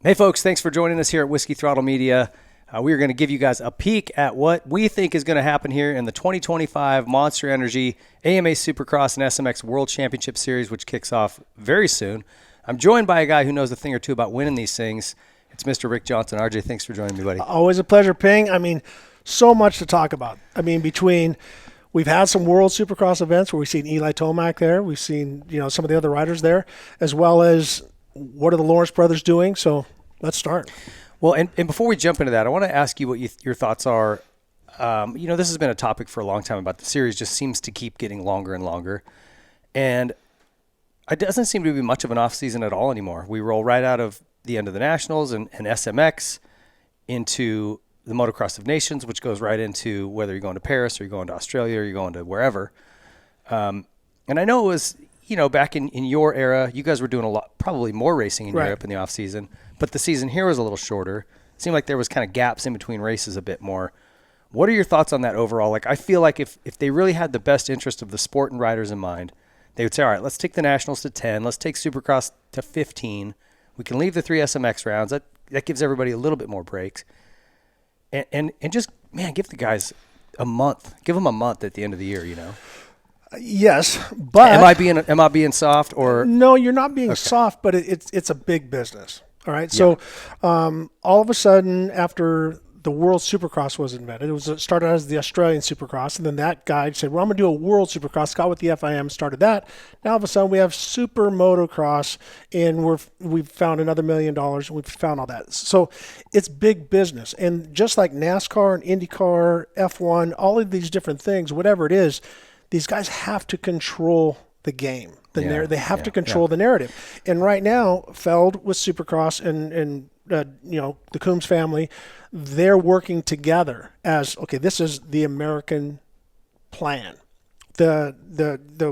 Hey, folks, thanks for joining us here at Whiskey Throttle Media. We are going to give you guys a peek at what we think is going to happen here in the 2025 Monster Energy AMA Supercross and SMX World Championship Series, which kicks off very soon. I'm joined by a guy who knows a thing or two about winning these things. It's Mr. Rick Johnson. RJ, thanks for joining me, buddy. Always a pleasure, Ping. So much to talk about. We've had some World Supercross events where we've seen Eli Tomac there. We've seen, some of the other riders there, as well as what are the Lawrence brothers doing. So let's start. Well, and before we jump into that, I want to ask you what your thoughts are. This has been a topic for a long time about the series. Just seems to keep getting longer and longer. And it doesn't seem to be much of an off season at all anymore. We roll right out of the end of the Nationals and SMX into the Motocross of Nations, which goes right into whether you're going to Paris or you're going to Australia or you're going to wherever. And I know it was, back in your era, you guys were doing a lot, probably more racing in Europe in the off season, but the season here was a little shorter. It seemed like there was kind of gaps in between races a bit more. What are your thoughts on that overall? Like, I feel like if they really had the best interest of the sport and riders in mind, they would say, all right, let's take the Nationals to 10. Let's take Supercross to 15. We can leave the 3 SMX rounds. That gives everybody a little bit more breaks. And just, man, give the guys a month. Give them a month at the end of the year, Yes, but Am I being soft or no? You're not being soft, but it's a big business. All right, so all of a sudden, after the World Supercross was invented, it started as the Australian Supercross, and then that guy said, "Well, I'm going to do a World Supercross." Got with the FIM, started that. Now all of a sudden, we have Super Motocross, and we've found another $1 million, and we've found all that. So it's big business, and just like NASCAR and IndyCar, F1, all of these different things, whatever it is. These guys have to control the game. They have to control the narrative. And right now, Feld with Supercross and the Coombs family, they're working together as, okay, this is the American plan. The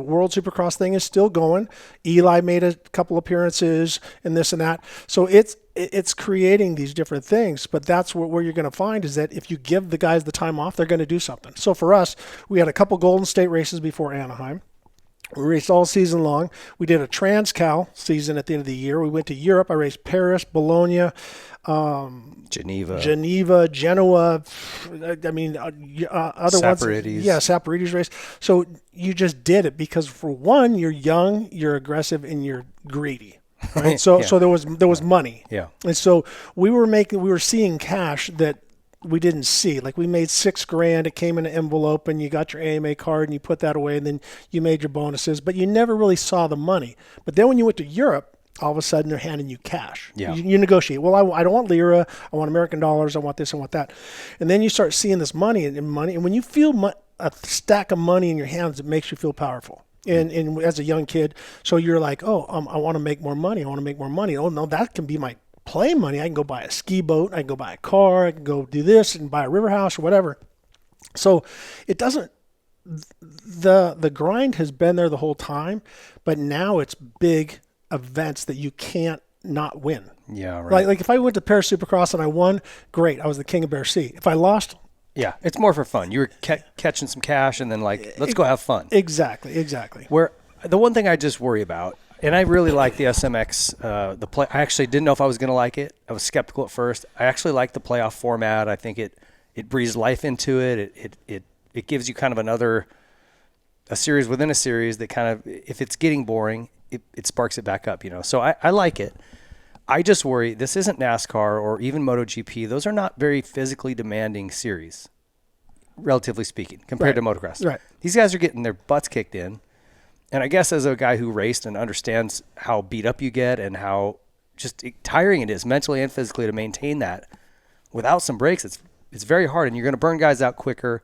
World Supercross thing is still going. Eli made a couple appearances and this and that. So it's creating these different things, but that's where you're going to find is that if you give the guys the time off, they're going to do something. So for us, we had a couple Golden State races before Anaheim. We raced all season long. We did a Trans-Cal season at the end of the year. We went to Europe. I raced Paris, Bologna, Geneva, Genoa. Other Saporides. ones. Yeah, Saporides race. So you just did it because for one, you're young, you're aggressive, and you're greedy. Right. So there was money. Yeah. And so we were seeing cash that we didn't see. Like we made $6,000. It came in an envelope, and you got your AMA card, and you put that away, and then you made your bonuses. But you never really saw the money. But then when you went to Europe, all of a sudden they're handing you cash. Yeah. You negotiate. Well, I don't want lira. I want American dollars. I want this. I want that. And then you start seeing this money. And when you feel a stack of money in your hands, it makes you feel powerful. And as a young kid, so you're like, I want to make more money. I want to make more money. Oh, no, that can be my play money. I can go buy a ski boat. I can go buy a car. I can go do this and buy a river house or whatever. So it doesn't, the grind has been there the whole time, but now it's big events that you can't not win. Yeah, right. Like if I went to Paris Supercross and I won, great. I was the king of Bear Sea. If I lost, yeah, it's more for fun. You were catching some cash and then let's go have fun. Exactly. Where the one thing I just worry about, and I really like the SMX, the play. I actually didn't know if I was going to like it. I was skeptical at first. I actually like the playoff format. I think it breathes life into it. It gives you kind of a series within a series that kind of, if it's getting boring, it sparks it back up, So I like it. I just worry, this isn't NASCAR or even MotoGP. Those are not very physically demanding series, relatively speaking, compared to motocross. Right. These guys are getting their butts kicked in. And I guess as a guy who raced and understands how beat up you get and how just tiring it is mentally and physically to maintain that without some breaks, it's very hard. And you're going to burn guys out quicker.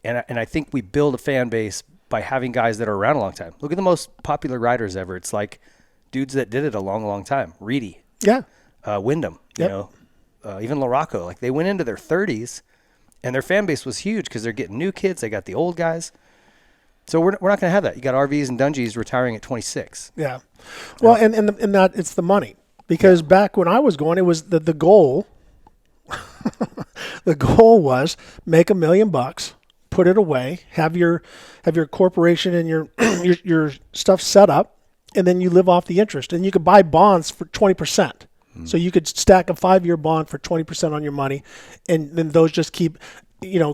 And I think we build a fan base by having guys that are around a long time. Look at the most popular riders ever. It's like dudes that did it a long, long time. Reedy. Yeah. Wyndham, even LaRocco. Like they went into their 30s and their fan base was huge because they're getting new kids. They got the old guys. So we're not going to have that. You got RVs and Dungies retiring at 26. Yeah. Well, and that it's the money because back when I was going, it was the goal. The goal was make $1 million, put it away, have your corporation and your stuff set up, and then you live off the interest. And you could buy bonds for 20%. So you could stack a 5-year bond for 20% on your money, and then those just keep,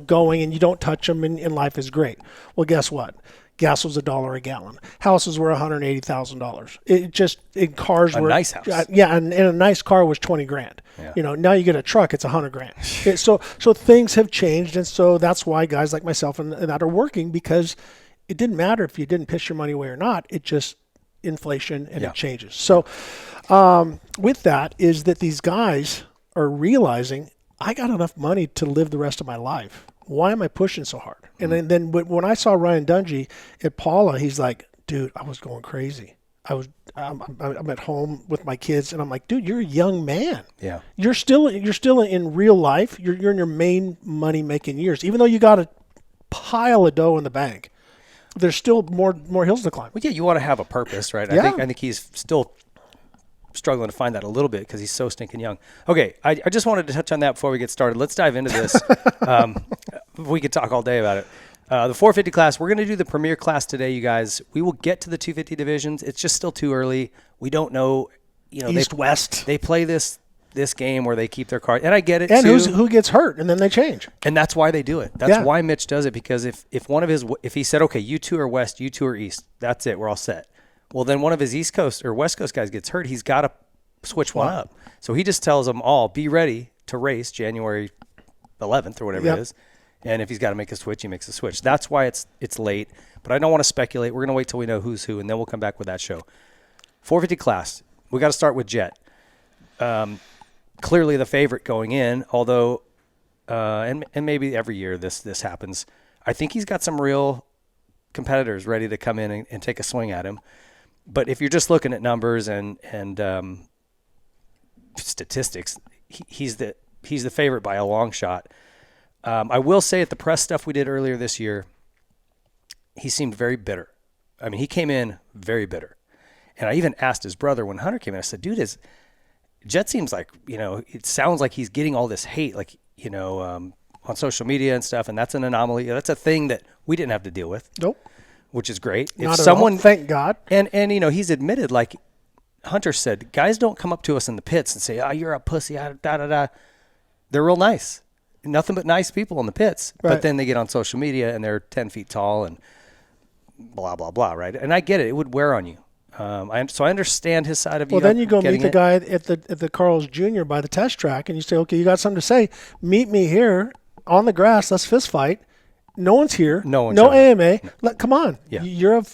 going, and you don't touch them, and life is great. Well, guess what? Gas was $1 a gallon. Houses were $180,000. In cars were a nice house. And a nice car was $20,000. Yeah. Now you get a truck, it's $100,000. So things have changed, and so that's why guys like myself and that are working, because it didn't matter if you didn't piss your money away or not. It just inflation and it changes. So with that is that these guys are realizing I got enough money to live the rest of my life. Why am I pushing so hard? And then when I saw Ryan Dungey at Paula, he's like, dude, I was going crazy. I'm at home with my kids, and I'm like, dude, you're a young man. Yeah. You're still in real life. You're in your main money making years, even though you got a pile of dough in the bank. There's still more hills to climb. Well, yeah, you want to have a purpose, right? Yeah. I think he's still struggling to find that a little bit because he's so stinking young. Okay, I just wanted to touch on that before we get started. Let's dive into this. We could talk all day about it. The 450 class, we're going to do the premier class today, you guys. We will get to the 250 divisions. It's just still too early. We don't know. East, West. They play this game where they keep their card. And I get it, and too. who gets hurt, and then they change. And that's why they do it. That's why Mitch does it, because if he said, okay, you two are West, you two are East, that's it, we're all set. Well, then one of his East Coast or West Coast guys gets hurt, he's got to switch one up. So he just tells them all, be ready to race January 11th or whatever it is. And if he's got to make a switch, he makes a switch. That's why it's late. But I don't want to speculate. We're going to wait till we know who's who, and then we'll come back with that show. 450 class. We got to start with Jett. Clearly the favorite going in, although, and maybe every year this happens. I think he's got some real competitors ready to come in and take a swing at him. But if you're just looking at numbers and statistics, he's the favorite by a long shot. I will say at the press stuff we did earlier this year, he seemed very bitter. I mean, he came in very bitter. And I even asked his brother when Hunter came in, I said, dude, Jett seems like, it sounds like he's getting all this hate, like, on social media and stuff. And that's an anomaly. That's a thing that we didn't have to deal with. Nope. Which is great. Not at all. Thank God. And he's admitted, like Hunter said, guys don't come up to us in the pits and say, oh, you're a pussy, da-da-da. They're real nice. Nothing but nice people in the pits. Right. But then they get on social media and they're 10 feet tall and blah, blah, blah, right? And I get it. It would wear on you. So I understand his side of you. Well, then you go meet the guy at the Carl's Jr. by the test track, and you say, okay, you got something to say. Meet me here on the grass. Let's fist fight. No one's here. No AMA. Come on. Yeah. You're a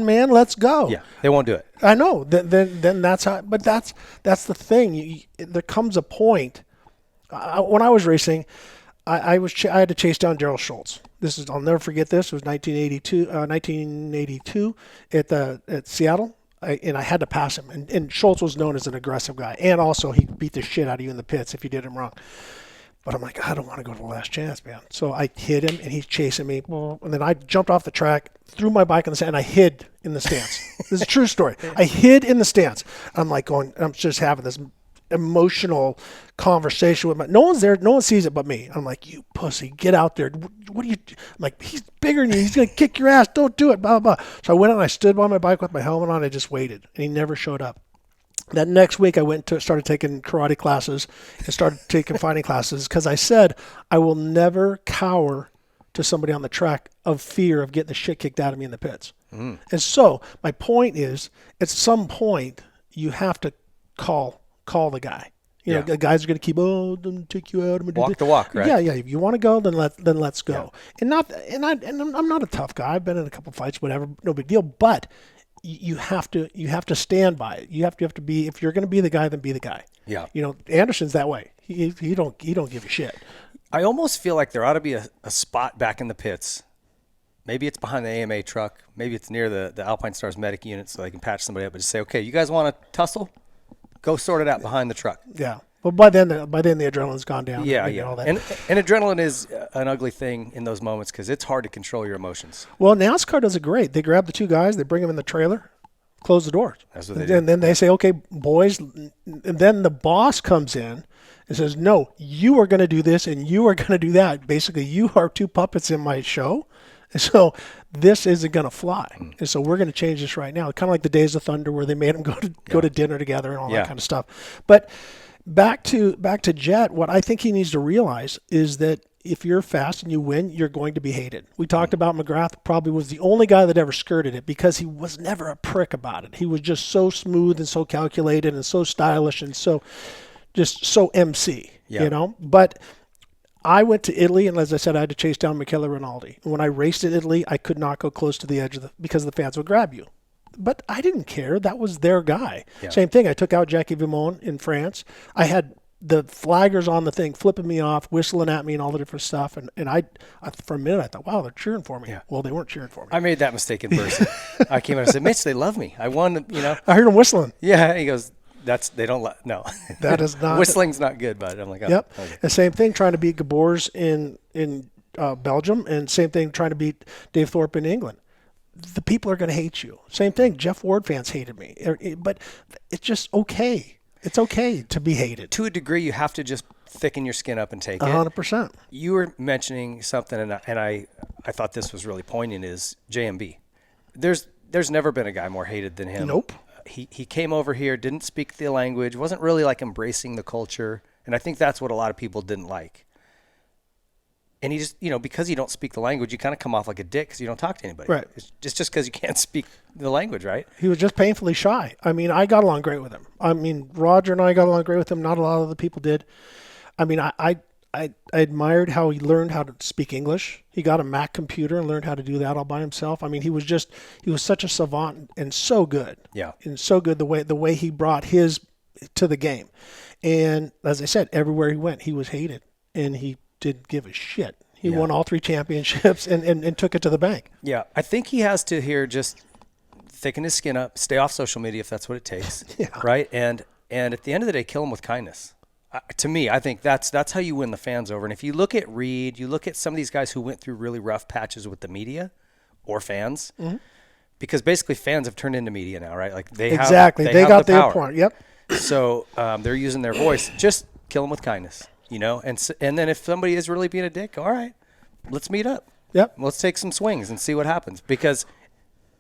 man. Let's go. Yeah, they won't do it. I know. Then that's how. But that's the thing. There comes a point. When I was racing, I had to chase down Daryl Schultz. I'll never forget this. It was 1982 at Seattle, and I had to pass him. And Schultz was known as an aggressive guy, and also he beat the shit out of you in the pits if you did him wrong. But I'm like, I don't want to go to the last chance, man. So I hit him, and he's chasing me. And then I jumped off the track, threw my bike in the stand, and I hid in the stands. This is a true story. I hid in the stands. I'm like I'm just having this emotional conversation with no one's there. No one sees it but me. I'm like, you pussy, get out there. What are you? I'm like, he's bigger than you. He's going to kick your ass. Don't do it, blah, blah, blah. So I went out and I stood by my bike with my helmet on. I just waited, and he never showed up. That next week, I started taking karate classes and started taking fighting classes because I said I will never cower to somebody on the track of fear of getting the shit kicked out of me in the pits. And so my point is, at some point, you have to call the guy. The guys are going to keep, I'm going to take you out. Walk the walk, right? Yeah. If you want to go, then let's go. Yeah. I'm not a tough guy. I've been in a couple fights, whatever, no big deal. But you have to stand by it. You have to be, if you're going to be the guy, then be the guy. Yeah. Anderson's that way. He don't give a shit. I almost feel like there ought to be a spot back in the pits. Maybe it's behind the AMA truck. Maybe it's near the Alpine Stars medic unit so they can patch somebody up and just say, okay, you guys want to tussle? Go sort it out behind the truck. Yeah. Well, by then the adrenaline's gone down. Yeah. All that. And adrenaline is an ugly thing in those moments because it's hard to control your emotions. Well, NASCAR does it great. They grab the two guys, they bring them in the trailer, close the doors. That's what they do. And then they say, okay, boys. And then the boss comes in and says, no, you are going to do this and you are going to do that. Basically, you are two puppets in my show. And so this isn't going to fly. And so we're going to change this right now. Kind of like the Days of Thunder where they made them go to dinner together and all that kind of stuff. But back to Jett, what I think he needs to realize is that if you're fast and you win, you're going to be hated. We talked about McGrath probably was the only guy that ever skirted it because he was never a prick about it. He was just so smooth and so calculated and so stylish and so MC, you know. But I went to Italy, and as I said, I had to chase down Michele Rinaldi. And when I raced in Italy, I could not go close to the edge because the fans would grab you. But I didn't care. That was their guy. Yeah. Same thing. I took out Jackie Vimon in France. I had the flaggers on the thing flipping me off, whistling at me and all the different stuff. And I for a minute, I thought, wow, they're cheering for me. Yeah. Well, they weren't cheering for me. I made that mistake in person. I came out and said, Mitch, they love me. I won, you know. I heard him whistling. Yeah. He goes, they don't no. That is not. Whistling's not good, bud. I'm like, oh. Yep. Okay. The same thing trying to beat Gabors in Belgium, and same thing trying to beat Dave Thorpe in England. The people are going to hate you. Same thing. Jeff Ward fans hated me. But it's just okay. It's okay to be hated. To a degree, you have to just thicken your skin up and take it. 100%. You were mentioning something, and I thought this was really poignant, is JMB. There's never been a guy more hated than him. Nope. He came over here, didn't speak the language, wasn't really like embracing the culture, and I think that's what a lot of people didn't like. And he just, you know, because you don't speak the language, you kind of come off like a dick because you don't talk to anybody. Right. It's just because you can't speak the language, right? He was just painfully shy. I mean, I got along great with him. I mean, Roger and I got along great with him. Not a lot of the people did. I mean, I admired how he learned how to speak English. He got a Mac computer and learned how to do that all by himself. I mean, he was such a savant and so good. Yeah. And so good the way he brought his to the game. And as I said, everywhere he went, he was hated, and he didn't give a shit. He won all 3 championships and took it to the bank. Yeah. I think he has to here just thicken his skin up, stay off social media if that's what it takes. Right? And at the end of the day, kill him with kindness. To me, I think that's how you win the fans over. And if you look at Reed, you look at some of these guys who went through really rough patches with the media or fans, because basically fans have turned into media now, right? Like they got the power. Point. Yep. So they're using their voice. Just kill them with kindness. You know, and then if somebody is really being a dick, all right, let's meet up. Yep. Let's take some swings and see what happens. Because,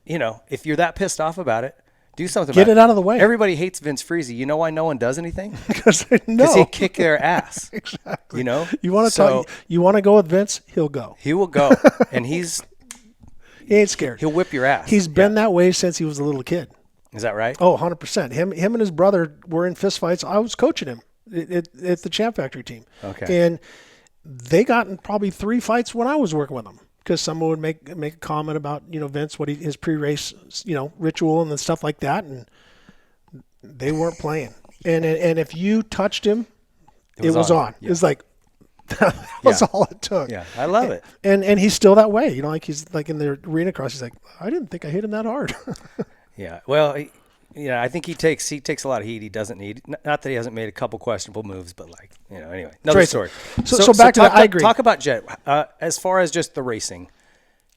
you know, if you're that pissed off about it, do something about it. Get it out of the way. Everybody hates Vince Freezy. You know why no one does anything? Because they know. Because he'll kick their ass. Exactly. You know? You want to go with Vince, he'll go. He will go. And he ain't scared. He'll whip your ass. He's been that way since he was a little kid. Is that right? Oh, 100%. Him and his brother were in fistfights. I was coaching him. It's the Champ Factory team. Okay. And they got in probably 3 fights when I was working with them because someone would make a comment about, you know, Vince, his pre-race, you know, ritual and stuff like that, and they weren't playing. And if you touched him, it was on. Yeah. It was like that was all it took. Yeah, I love it. And he's still that way. You know, like he's like in the arena cross. He's like, I didn't think I hit him that hard. Yeah. Well. I think he takes a lot of heat he doesn't need. Not that he hasn't made a couple questionable moves, but like, you know, anyway. Another story. So back to that, I agree. Talk about Jett. As far as just the racing,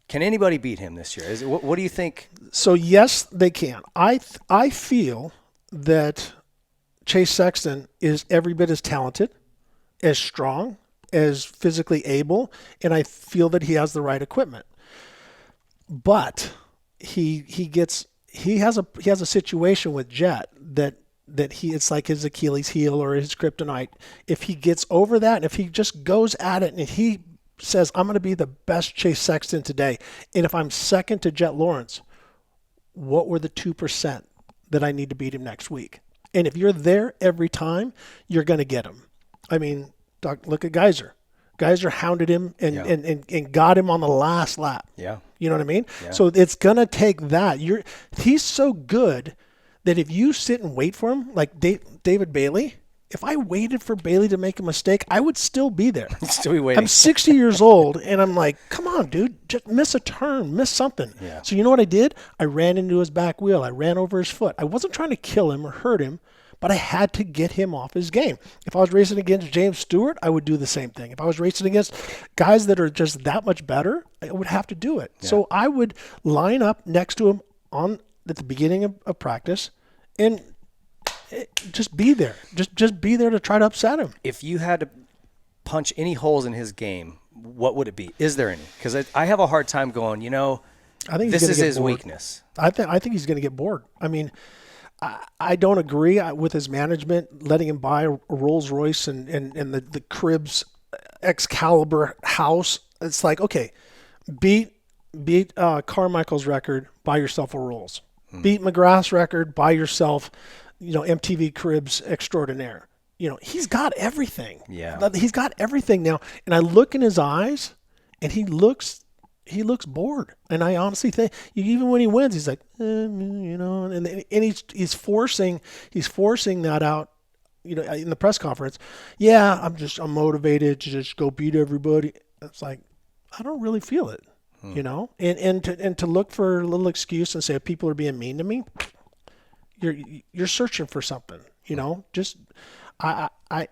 can anybody beat him this year? What do you think? So yes, they can. I feel that Chase Sexton is every bit as talented, as strong, as physically able, and I feel that he has the right equipment. But he has a situation with Jett that it's like his Achilles heel or his kryptonite. If he gets over that, and if he just goes at it and he says, I'm going to be the best Chase Sexton today, and if I'm second to Jett Lawrence, what were the 2% that I need to beat him next week? And if you're there every time, you're going to get him. I mean, look at Geyser. Geyser hounded him and got him on the last lap. Yeah. You know what I mean? Yeah. So it's going to take that. He's so good that if you sit and wait for him, like David Bailey, if I waited for Bailey to make a mistake, I would still be there. Still be waiting. I'm 60 years old, and I'm like, come on, dude, just miss a turn, miss something. Yeah. So you know what I did? I ran into his back wheel. I ran over his foot. I wasn't trying to kill him or hurt him, but I had to get him off his game. If I was racing against James Stewart, I would do the same thing. If I was racing against guys that are just that much better, I would have to do it. Yeah. So I would line up next to him at the beginning of practice and just be there. Just be there to try to upset him. If you had to punch any holes in his game, what would it be? Is there any? Because I have a hard time going, I think this is his bored. weakness. I think he's going to get bored. I mean, I don't agree with his management letting him buy a Rolls Royce and the Cribs Excalibur house. It's like, okay, beat Carmichael's record, buy yourself a Rolls. Beat McGrath's record, buy yourself, MTV Cribs Extraordinaire. He's got everything. Yeah. He's got everything now. And I look in his eyes, and he looks bored. And I honestly think, even when he wins, he's like, and he's forcing that out, in the press conference. Yeah, I'm motivated to just go beat everybody. It's like, I don't really feel it, and to look for a little excuse and say people are being mean to me. You're searching for something, just, I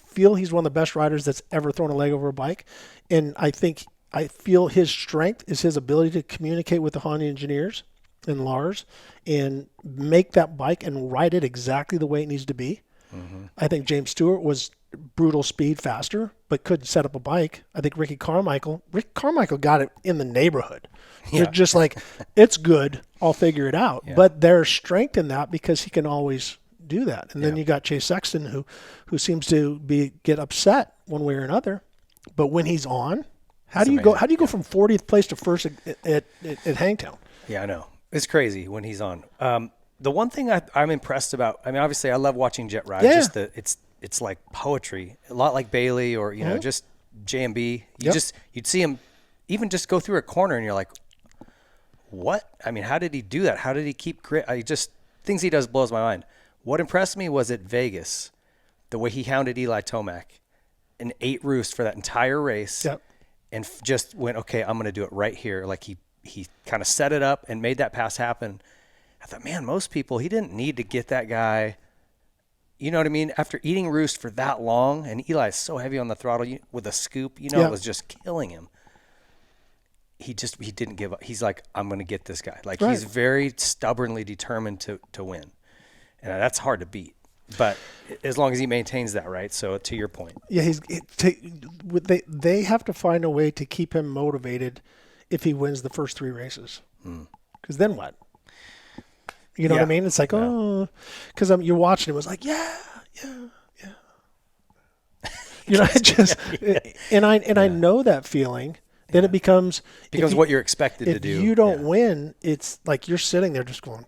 feel he's one of the best riders that's ever thrown a leg over a bike. And I feel his strength is his ability to communicate with the Honda engineers and Lars and make that bike and ride it exactly the way it needs to be. Mm-hmm. I think James Stewart was brutal speed faster, but couldn't set up a bike. I think Rick Carmichael got it in the neighborhood. Yeah. They're just like, it's good, I'll figure it out. Yeah. But there's strength in that because he can always do that. And then you got Chase Sexton who seems to get upset one way or another. But when he's on, how do you go from 40th place to first at Hangtown? Yeah, I know. It's crazy when he's on. The one thing I'm impressed about, obviously I love watching Jett ride. Yeah. Just it's like poetry, a lot like Bailey or just JMB. You'd see him even just go through a corner and you're like, what? How did he do that? How did he keep grit? Things he does blows my mind. What impressed me was at Vegas, the way he hounded Eli Tomac and ate roost for that entire race. Yep. And just went, okay, I'm going to do it right here. Like he kind of set it up and made that pass happen. I thought, man, most people, he didn't need to get that guy. You know what I mean? After eating roost for that long, and Eli is so heavy on the throttle with a scoop, it was just killing him. He didn't give up. He's like, I'm going to get this guy. Like, He's very stubbornly determined to win. And that's hard to beat. But as long as he maintains that, right? So to your point. Yeah, they have to find a way to keep him motivated if he wins the first 3 races. Because then what? You know what I mean? It's like, because you're watching him. It's like, yeah. I know that feeling. Then it becomes what you're expected to do. If you don't win, it's like you're sitting there just going,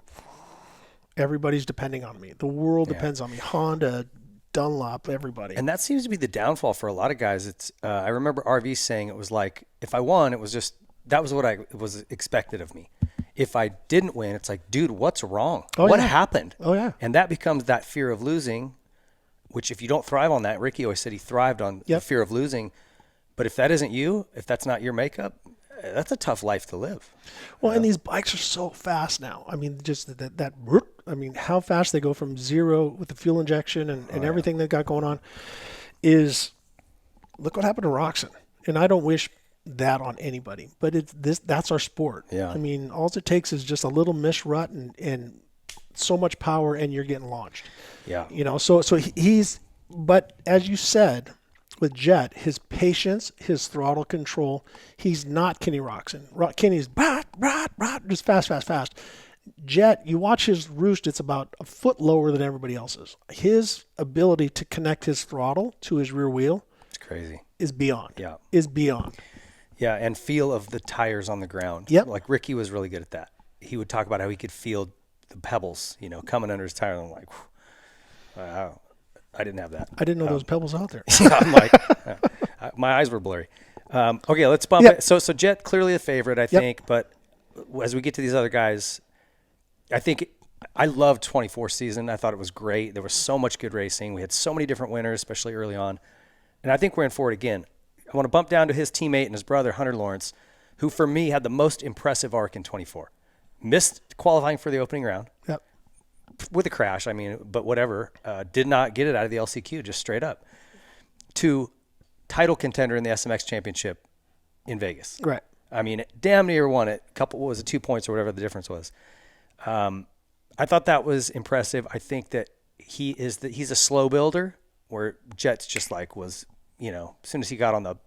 everybody's depending on me. The world depends on me. Honda, Dunlop, everybody. And that seems to be the downfall for a lot of guys. It's I remember RV saying it was like, if I won, it was just, that was what I was expected of me. If I didn't win, it's like, dude, what's wrong? What happened? Oh, yeah. And that becomes that fear of losing, which if you don't thrive on that, Ricky always said he thrived on the fear of losing. But if that isn't you, if that's not your makeup, that's a tough life to live. Well, and these bikes are so fast now. Just how fast they go from 0 with the fuel injection and everything they've got going on is, look what happened to Roxon. And I don't wish that on anybody, but that's our sport. Yeah. All it takes is just a little misrut and so much power and you're getting launched. Yeah. But as you said, with Jett, his patience, his throttle control, he's not Kenny Roczen. Kenny's just fast. Jett, you watch his roost, it's about a foot lower than everybody else's. His ability to connect his throttle to his rear wheel, it's crazy, is beyond. Yeah. Is beyond. Yeah, and feel of the tires on the ground. Yep. Like Ricky was really good at that. He would talk about how he could feel the pebbles, coming under his tire. And I'm like, wow. I didn't have that. I didn't know there was pebbles out there. I'm like, my eyes were blurry. Okay, let's bump it. So Jett clearly a favorite, I think. But as we get to these other guys, I loved 24 season. I thought it was great. There was so much good racing. We had so many different winners, especially early on. And I think we're in for it again. I want to bump down to his teammate and his brother, Hunter Lawrence, who for me had the most impressive arc in 24. Missed qualifying for the opening round. Yep. With a crash, but whatever. Did not get it out of the LCQ, just straight up. To title contender in the SMX championship in Vegas. Right. Damn near won it. What was it, 2 points or whatever the difference was. I thought that was impressive. I think that he's a slow builder, where Jett's just like was as soon as he got on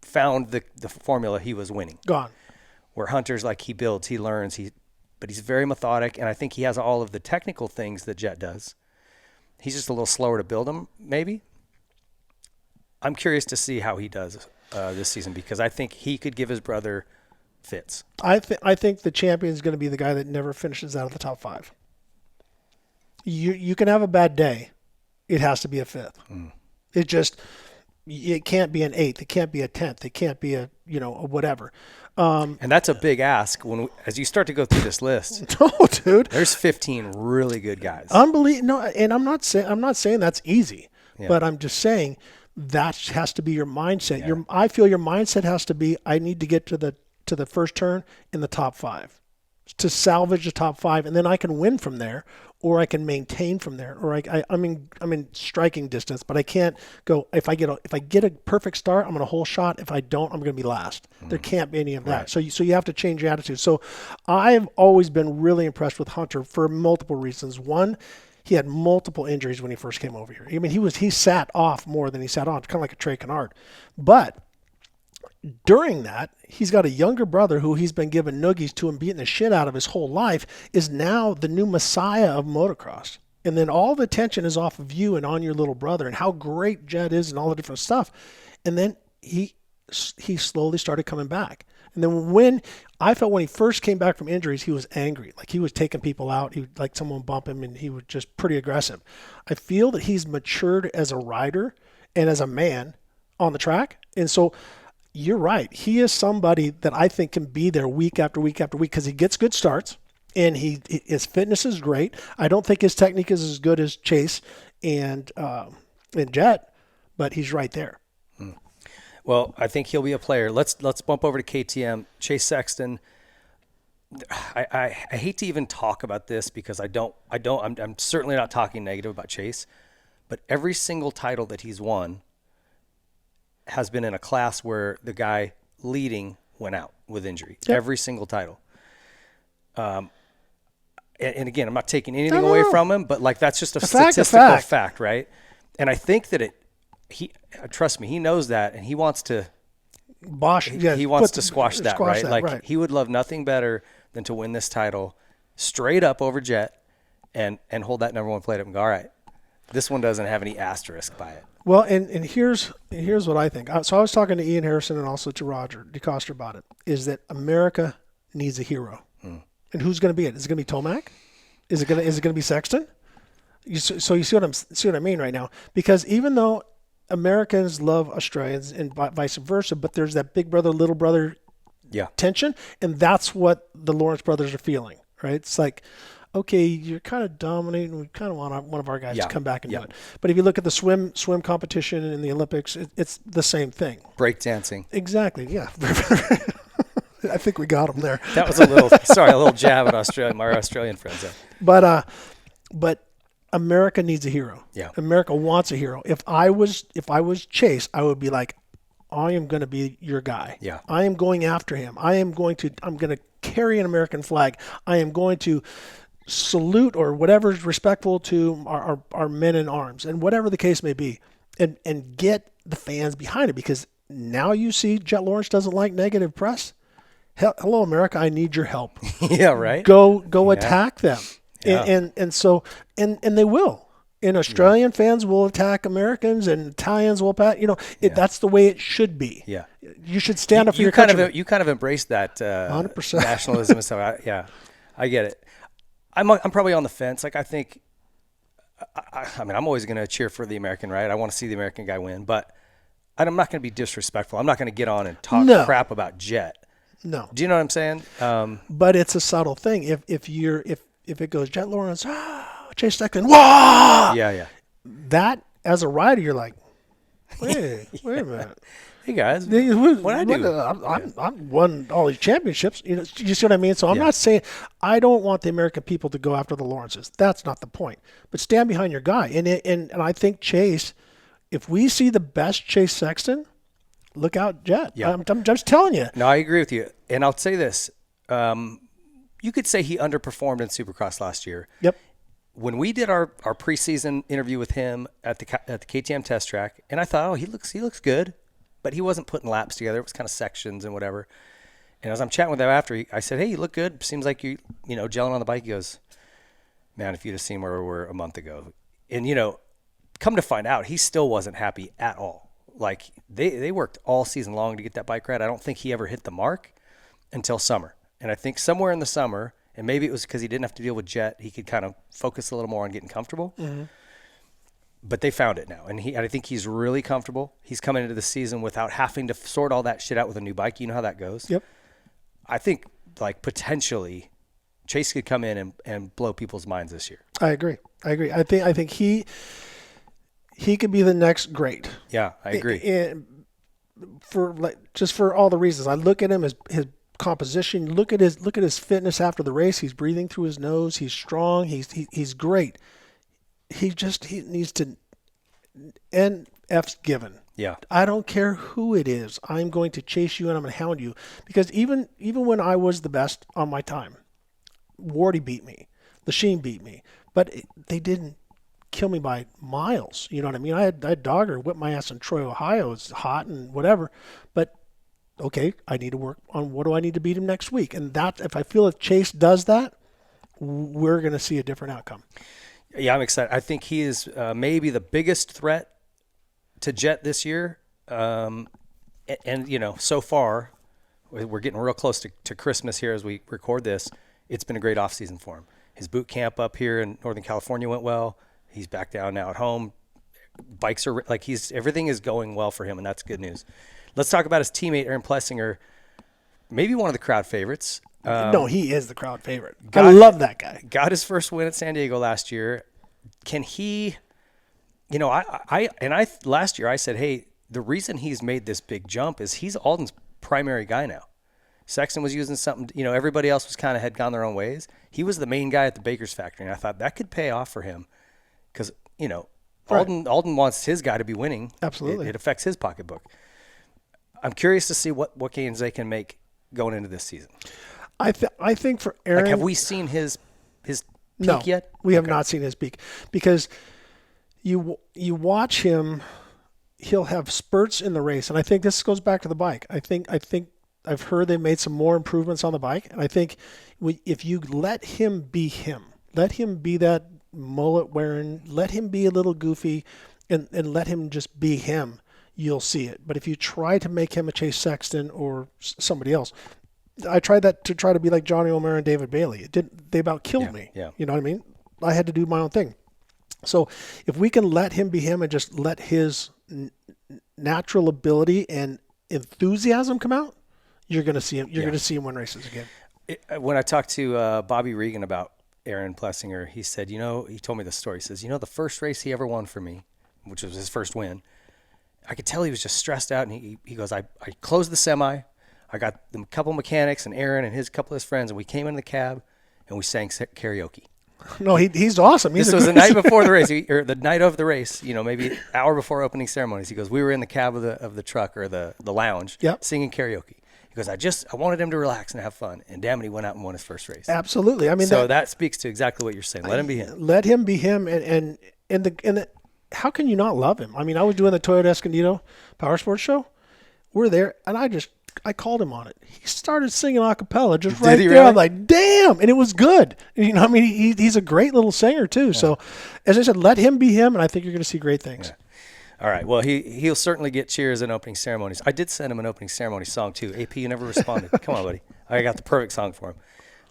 found the formula, he was winning. Gone. Where Hunter's like he builds, he learns, but he's very methodic, and I think he has all of the technical things that Jett does. He's just a little slower to build them, maybe. I'm curious to see how he does this season because I think he could give his brother fits. I think the champion is going to be the guy that never finishes out of the top 5. You can have a bad day. It has to be a 5th. It can't be an 8th. It can't be a 10th. It can't be a whatever. And that's a big ask as you start to go through this list. No, dude. There's 15 really good guys. No, and I'm not saying that's easy, but I'm just saying that has to be your mindset. Yeah. I feel your mindset has to be I need to get to the first turn in the top 5 to salvage the top 5, and then I can win from there, or I can maintain from there, or I'm in striking distance, but I can't go. If I get a perfect start, I'm going to whole shot. If I don't, I'm going to be last. There can't be any of that. Right. So you have to change your attitude. So I've always been really impressed with Hunter for multiple reasons. One, he had multiple injuries when he first came over here. I mean, he sat off more than he sat on, kind of like a Trey Kennard. But during that, he's got a younger brother who he's been giving noogies to and beating the shit out of his whole life, is now the new messiah of motocross. And then all the attention is off of you and on your little brother and how great Jett is and all the different stuff. And then he slowly started coming back. And then when he first came back from injuries, he was angry. Like he was taking people out. He would like someone bump him and he was just pretty aggressive. I feel that he's matured as a rider and as a man on the track. And so you're right. He is somebody that I think can be there week after week after week because he gets good starts and his fitness is great. I don't think his technique is as good as Chase and Jett, but he's right there. Well, I think he'll be a player. Let's bump over to KTM. Chase Sexton. I hate to even talk about this because I'm certainly not talking negative about Chase, but every single title that he's won has been in a class where the guy leading went out with injury. Yep. Every single title. And again, I'm not taking anything away from him, but like that's just a statistical fact, right? And I think that trust me, he knows that, and he wants to he wants to squash that, right? Like he would love nothing better than to win this title straight up over Jett and hold that number 1 plate up and go, all right, this one doesn't have any asterisk by it. Well, and here's what I think. So I was talking to Ian Harrison and also to Roger DeCoster about it, is that America needs a hero. And who's going to be it? Is it going to be Tomac? Is it going to be Sexton? So you see what I mean right now? Because even though Americans love Australians and vice versa, but there's that big brother, little brother tension, and that's what the Lawrence brothers are feeling, right? It's like, okay, you're kind of dominating. We kind of want one of our guys to come back and do it. But if you look at the swim competition in the Olympics, it's the same thing. Breakdancing. Exactly, yeah. I think we got him there. That was a little jab at our Australian friends there. But America needs a hero. Yeah. America wants a hero. If I was Chase, I would be like, I am going to be your guy. Yeah. I am going after him. I'm going to carry an American flag. I am going to salute or whatever is respectful to our men in arms and whatever the case may be, and get the fans behind it, because now you see Jett Lawrence doesn't like negative press. Hello, America, I need your help. Yeah, right. Go attack them. Yeah. And so they will. And Australian fans will attack Americans, and Italians will attack. That's the way it should be. Yeah, you should stand up for your country. You kind of embrace that 100% nationalism and stuff. I get it. I'm probably on the fence. Like I think, I'm always going to cheer for the American, right? I want to see the American guy win, but I'm not going to be disrespectful. I'm not going to get on and talk crap about Jett. No. Do you know what I'm saying? But it's a subtle thing. If it goes Jett Lawrence, Chase Sexton, wah! Yeah. That, as a rider, you're like, wait a minute. Hey guys, what I do? I won all these championships. You see what I mean? So I'm not saying I don't want the American people to go after the Lawrences. That's not the point. But stand behind your guy. And I think Chase, if we see the best Chase Sexton, look out, Jett. Yeah. I'm just telling you. No, I agree with you. And I'll say this. You could say he underperformed in Supercross last year. Yep. when we did our preseason interview with him at the KTM test track, and I thought, oh, he looks good, but he wasn't putting laps together. It was kind of sections and whatever. And as I'm chatting with him after, I said, hey, you look good. Seems like you gelling on the bike. He goes, man, if you'd have seen where we were a month ago. And, come to find out, he still wasn't happy at all. Like, they worked all season long to get that bike right. I don't think he ever hit the mark until summer. And I think somewhere in the summer, and maybe it was because he didn't have to deal with Jett, he could kind of focus a little more on getting comfortable. Mm-hmm. But they found it now. And I think he's really comfortable. He's coming into the season without having to sort all that shit out with a new bike. You know how that goes. Yep. I think, like, potentially Chase could come in and blow people's minds this year. I agree. I think he could be the next great. Yeah, I agree. And for all the reasons. I look at him as his composition. Look at his fitness after the race. He's breathing through his nose. He's strong. He's great. He needs to NF's given. Yeah. I don't care who it is. I'm going to chase you and I'm going to hound you. Because even when I was the best on my time, Wardy beat me. Lachine beat me. But they didn't kill me by miles. You know what I mean? I had Dogger whip my ass in Troy, Ohio. It's hot and whatever. But, okay, I need to work on what do I need to beat him next week. And that, if I feel if Chase does that, we're going to see a different outcome. Yeah, I'm excited. I think he is maybe the biggest threat to Jett this year. And so far, we're getting real close to Christmas here as we record this. It's been a great offseason for him. His boot camp up here in Northern California went well. He's back down now at home. Bikes are everything is going well for him, and that's good news. Let's talk about his teammate, Aaron Plessinger, maybe one of the crowd favorites. No, he is the crowd favorite. I love that guy. Got his first win at San Diego last year. Can he, last year I said, hey, the reason he's made this big jump is he's Alden's primary guy now. Sexton was using something, everybody else had gone their own ways. He was the main guy at the Baker's factory, and I thought that could pay off for him because, Alden wants his guy to be winning. Absolutely. It affects his pocketbook. I'm curious to see what gains they can make going into this season. I think for Aaron, have we seen his peak yet? We have not seen his peak because you watch him. He'll have spurts in the race, and I think this goes back to the bike. I think I've heard they made some more improvements on the bike, and I think if you let him be him, let him be that mullet wearing, let him be a little goofy, and let him just be him, you'll see it. But if you try to make him a Chase Sexton or somebody else, I tried that to try to be like Johnny O'Mara and David Bailey. They about killed me. Yeah. You know what I mean? I had to do my own thing. So if we can let him be him and just let his natural ability and enthusiasm come out, you're going to see him. You're going to see him win races again. When I talked to Bobby Regan about Aaron Plessinger, he said, he told me the story. He says, the first race he ever won for me, which was his first win, I could tell he was just stressed out. And he goes, I closed the semi. I got a couple mechanics and Aaron and a couple of his friends, and we came in the cab and we sang karaoke. No, he's awesome. This was the night before the race, or the night of the race. Maybe an hour before opening ceremonies. He goes, we were in the cab of the truck or the lounge, singing karaoke. He goes, I wanted him to relax and have fun, and damn it, he went out and won his first race. Absolutely. I mean, that speaks to exactly what you're saying. Let him be him. Let him be him, and how can you not love him? I mean, I was doing the Toyota Escondido Power Sports show. We're there, and I called him on it. He started singing a cappella just right there. Really? I'm like, damn, and it was good. He's a great little singer too. Yeah. So, as I said, let him be him, and I think you're going to see great things. Yeah. All right. Well, he'll certainly get cheers in opening ceremonies. I did send him an opening ceremony song too. AP, you never responded. Come on, buddy. I got the perfect song for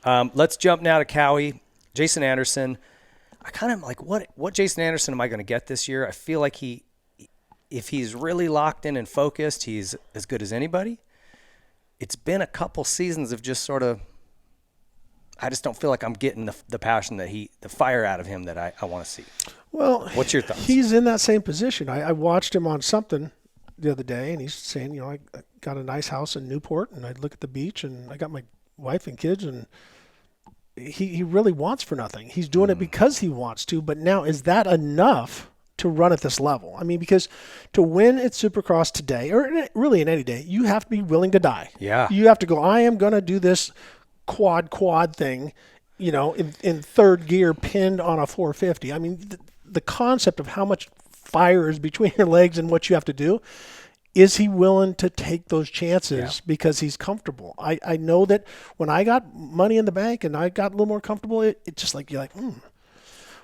him. Let's jump now to Cowie. Jason Anderson. I kind of like what Jason Anderson am I going to get this year? I feel like if he's really locked in and focused, he's as good as anybody. It's been a couple seasons of just sort of, I just don't feel like I'm getting the passion the fire out of him that I want to see. Well, what's your thoughts? He's in that same position. I watched him on something the other day, and he's saying, I got a nice house in Newport, and I look at the beach, and I got my wife and kids, and he really wants for nothing. He's doing it because he wants to, but now is that enough to run at this level? I mean, because to win at Supercross today, or really in any day, you have to be willing to die. Yeah. You have to go, I am going to do this quad thing in third gear pinned on a 450. I mean, the concept of how much fire is between your legs and what you have to do. Is he willing to take those chances because he's comfortable? I know that when I got money in the bank and I got a little more comfortable, it's just like you're like,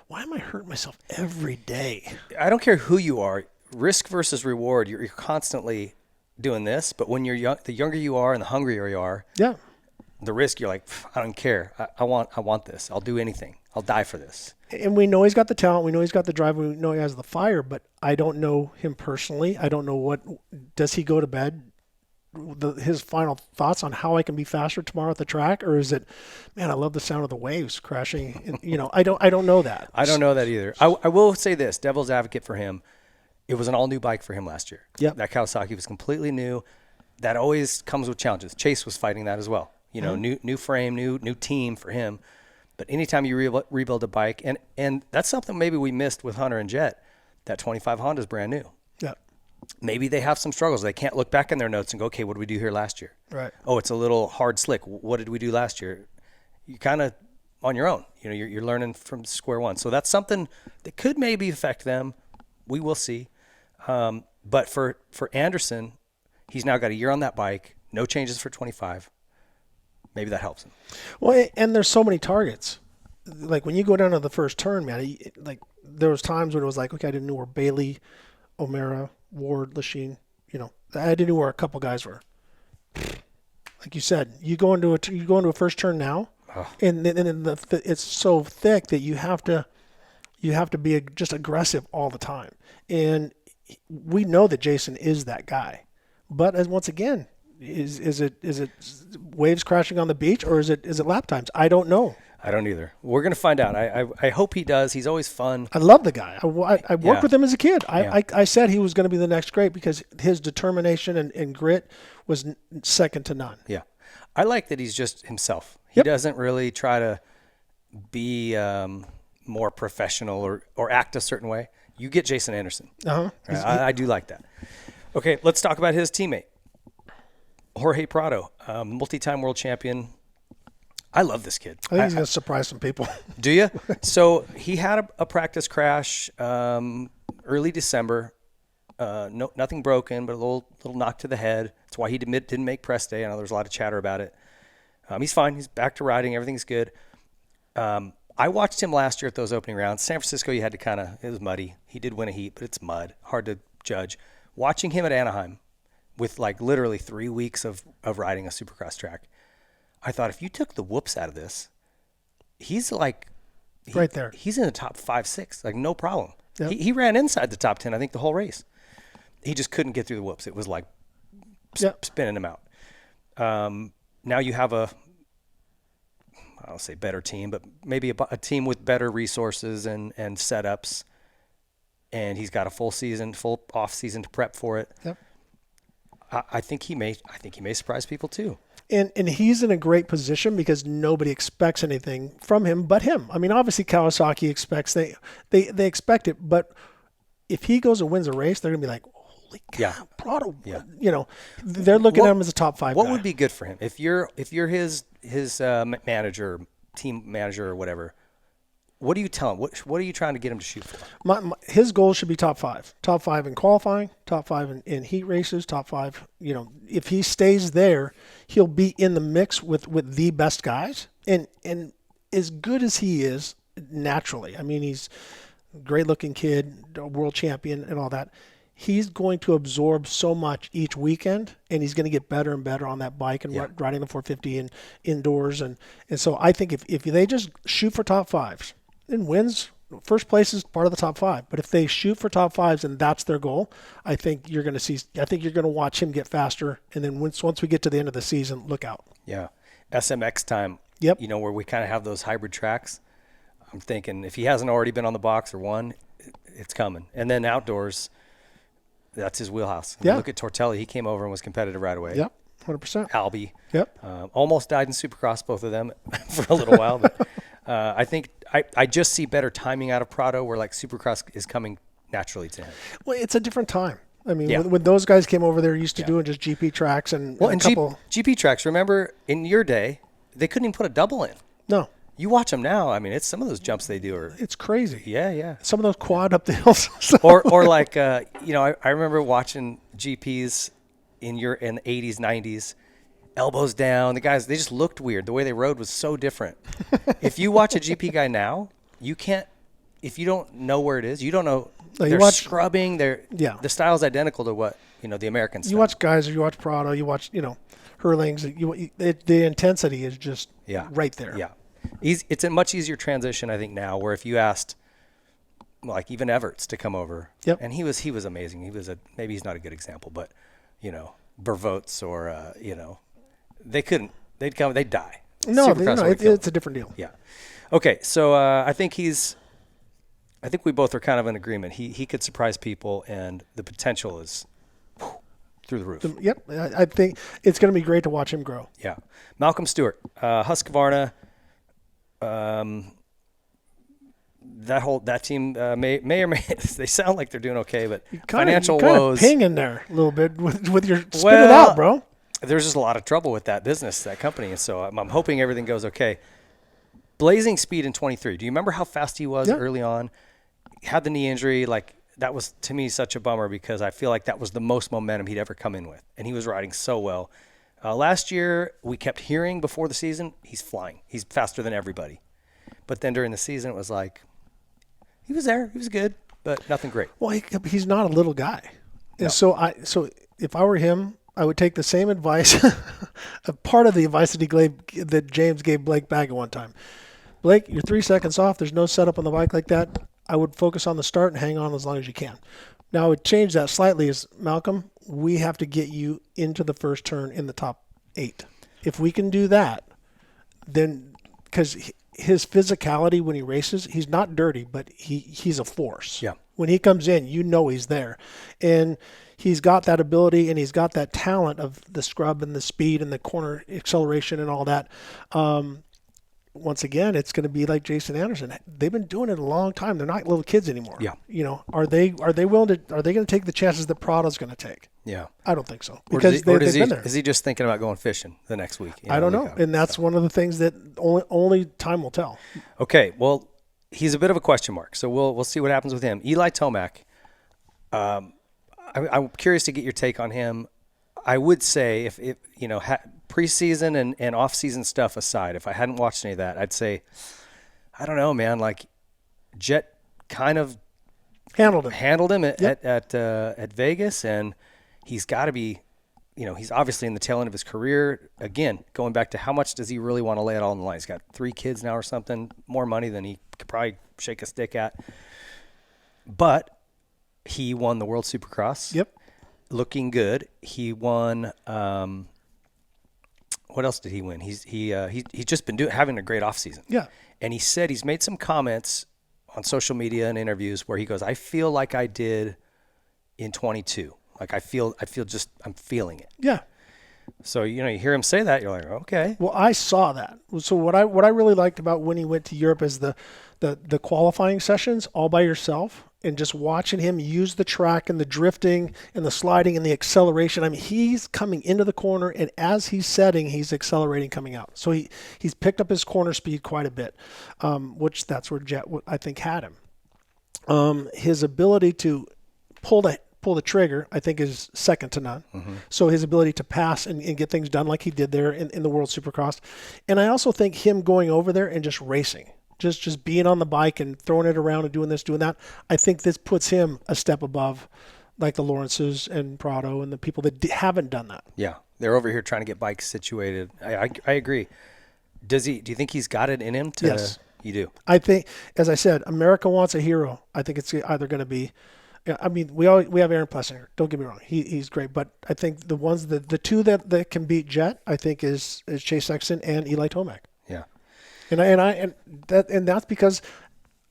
why am I hurting myself every day? I don't care who you are, risk versus reward. You're constantly doing this, but when you're young, the younger you are and the hungrier you are, the risk, you're like, I don't care. I want this. I'll do anything. I'll die for this. And we know he's got the talent. We know he's got the drive. We know he has the fire, but I don't know him personally. I don't know does he go to bed, his final thoughts on how I can be faster tomorrow at the track? Or is it, man, I love the sound of the waves crashing. And, I don't know that. I don't know that either. I will say this, devil's advocate for him. It was an all new bike for him last year. Yep. That Kawasaki was completely new. That always comes with challenges. Chase was fighting that as well. New frame, new team for him. But anytime you rebuild a bike, and that's something maybe we missed with Hunter and Jett, that 25 Honda's brand new. Yeah. Maybe they have some struggles. They can't look back in their notes and go, okay, what did we do here last year? Right. Oh, it's a little hard slick. What did we do last year? You're kind of on your own. You're learning from square one. So that's something that could maybe affect them. We will see. But for Anderson, he's now got a year on that bike, no changes for 25. Maybe that helps him. Well, and there's so many targets. Like when you go down to the first turn, man, like there was times when it was like, okay, I didn't know where Bailey, O'Mara, Ward, Lachine, I didn't know where a couple guys were. Like you said, you go into a first turn now, and it's so thick that you have to be just aggressive all the time. And we know that Jason is that guy, but once again. Is it waves crashing on the beach or is it lap times? I don't know. I don't either. We're going to find out. I hope he does. He's always fun. I love the guy. I worked with him as a kid. I said he was going to be the next great because his determination and grit was second to none. Yeah. I like that he's just himself. He doesn't really try to be more professional or act a certain way. You get Jason Anderson. Uh-huh. I do like that. Okay, let's talk about his teammate. Jorge Prado, multi-time world champion. I love this kid. I think he's going to surprise some people. Do you? So he had a practice crash early December. Nothing broken, but a little knock to the head. That's why he didn't make press day. I know there's a lot of chatter about it. He's fine. He's back to riding. Everything's good. I watched him last year at those opening rounds. San Francisco, you had to it was muddy. He did win a heat, but it's mud. Hard to judge. Watching him at Anaheim, with like literally 3 weeks of riding a Supercross track, I thought if you took the whoops out of this, he's like right there. He's in the top 5, 6, like no problem. Yep. He ran inside the top 10, I think, the whole race. He just couldn't get through the whoops. It was like spinning him out. Now you have I don't say better team, but maybe a team with better resources and setups, and he's got a full off season to prep for it. Yep. I think he may surprise people too. And he's in a great position because nobody expects anything from him but him. I mean, obviously Kawasaki expects they expect it, but if he goes and wins a race, they're gonna be like, holy cow, Prado. Yeah. They're looking at him as a top 5 What guy. would be good for him if you're his manager, team manager, or whatever? What do you tell him? What are you trying to get him to shoot for? His goal should be top 5. Top 5 in qualifying, top 5 in heat races, top 5. If he stays there, he'll be in the mix with the best guys. And as good as he is naturally, I mean, he's a great-looking kid, a world champion and all that. He's going to absorb so much each weekend, and he's going to get better and better on that bike and riding the 450 and indoors. And so I think if they just shoot for top 5s, and wins, first place is part of the top 5. But if they shoot for top 5s and that's their goal, I think you're going to watch him get faster. And then once we get to the end of the season, look out. Yeah. SMX time. Yep. Where we kind of have those hybrid tracks. I'm thinking if he hasn't already been on the box or won, it's coming. And then outdoors, that's his wheelhouse. Yeah. Look at Tortelli. He came over and was competitive right away. Yep. 100%. Albie. Yep. Almost died in Supercross, both of them, for a little while. But I think I just see better timing out of Prado where like Supercross is coming naturally to him. Well, it's a different time. I mean, when those guys came over, they're used to doing just GP tracks and a couple. GP tracks, remember in your day, they couldn't even put a double in. No. You watch them now. I mean, it's some of those jumps they do are. It's crazy. Yeah. Some of those quad up the hills. or like I remember watching GPs in the 80s, 90s, elbows down. The guys, they just looked weird. The way they rode was so different. If you watch a GP guy now, you can't. If you don't know where it is, you don't know. They're scrubbing. The style's identical to what the American style. You watch guys, or you watch Prado, you watch Hurlings. The intensity is just right there. Yeah, it's a much easier transition, I think, now. Where if you asked, like even Everts to come over, and he was amazing. He was maybe he's not a good example, but Bervots or they couldn't. They'd come. They'd die. No, it's a different deal. Yeah. Okay, so I think we both are kind of in agreement. He could surprise people, and the potential is through the roof. Yep, I think it's going to be great to watch him grow. Yeah. Malcolm Stewart, Husqvarna, that team may or may they sound like they're doing okay, but financial woes. Ping in there a little bit with your spit it out, bro. There's just a lot of trouble with that business, that company, and so I'm hoping everything goes okay. Blazing speed in 23. Do you remember how fast he was early on? Had the knee injury, like that was to me such a bummer because I feel like that was the most momentum he'd ever come in with, and he was riding so well. Last year, we kept hearing before the season, he's flying. He's faster than everybody. But then during the season, it was like, he was there. He was good, but nothing great. Well, he's not a little guy. No. So if I were him, I would take the same advice, a part of the advice that James gave Blake Baggett one time. Blake, you're 3 seconds off. There's no setup on the bike like that. I would focus on the start and hang on as long as you can. Now, I would change that slightly is, Malcolm, we have to get you into the first turn in the top 8. If we can do that, then because his physicality when he races, he's not dirty, but he's a force. Yeah. When he comes in, he's there. And he's got that ability and he's got that talent of the scrub and the speed and the corner acceleration and all that. Once again, it's going to be like Jason Anderson. They've been doing it a long time. They're not little kids anymore. Yeah. Are they willing to? Are they going to take the chances that Prado's going to take? Yeah. I don't think so because they've been there. Is he just thinking about going fishing the next week? I don't know, and that's one of the things that only time will tell. Okay, well, he's a bit of a question mark, so we'll see what happens with him. Eli Tomac. I'm curious to get your take on him. I would say if preseason and off-season stuff aside, if I hadn't watched any of that, I'd say, I don't know, man. Like Jett kind of handled him at Vegas, and he's got to be, he's obviously in the tail end of his career. Again, going back to how much does he really want to lay it all on the line? He's got 3 kids now or something, more money than he could probably shake a stick at. But he won the World Supercross. Yep. Looking good. He won. What else did he win? He's just been having a great offseason. Yeah. And he said he's made some comments on social media and interviews where he goes, I feel like I did in 22. Like I feel just I'm feeling it. Yeah. So you hear him say that, you're like, okay. Well, I saw that. So what I really liked about when he went to Europe is the qualifying sessions all by yourself. And just watching him use the track and the drifting and the sliding and the acceleration. I mean, he's coming into the corner, and as he's setting, he's accelerating coming out. So he's picked up his corner speed quite a bit, which that's where Jett, I think, had him. His ability to pull the trigger, I think, is second to none. Mm-hmm. So his ability to pass and get things done like he did there in the World Supercross. And I also think him going over there and just racing. Just being on the bike and throwing it around and doing this, doing that. I think this puts him a step above, like the Lawrences and Prado and the people that haven't done that. Yeah, they're over here trying to get bikes situated. I agree. Do you think he's got it in him? Yes, you do. I think, as I said, America wants a hero. I think it's either going to be. I mean, we have Aaron Plessinger. Don't get me wrong, he's great. But I think the two that can beat Jett, I think, is Chase Sexton and Eli Tomac. Yeah. And that's because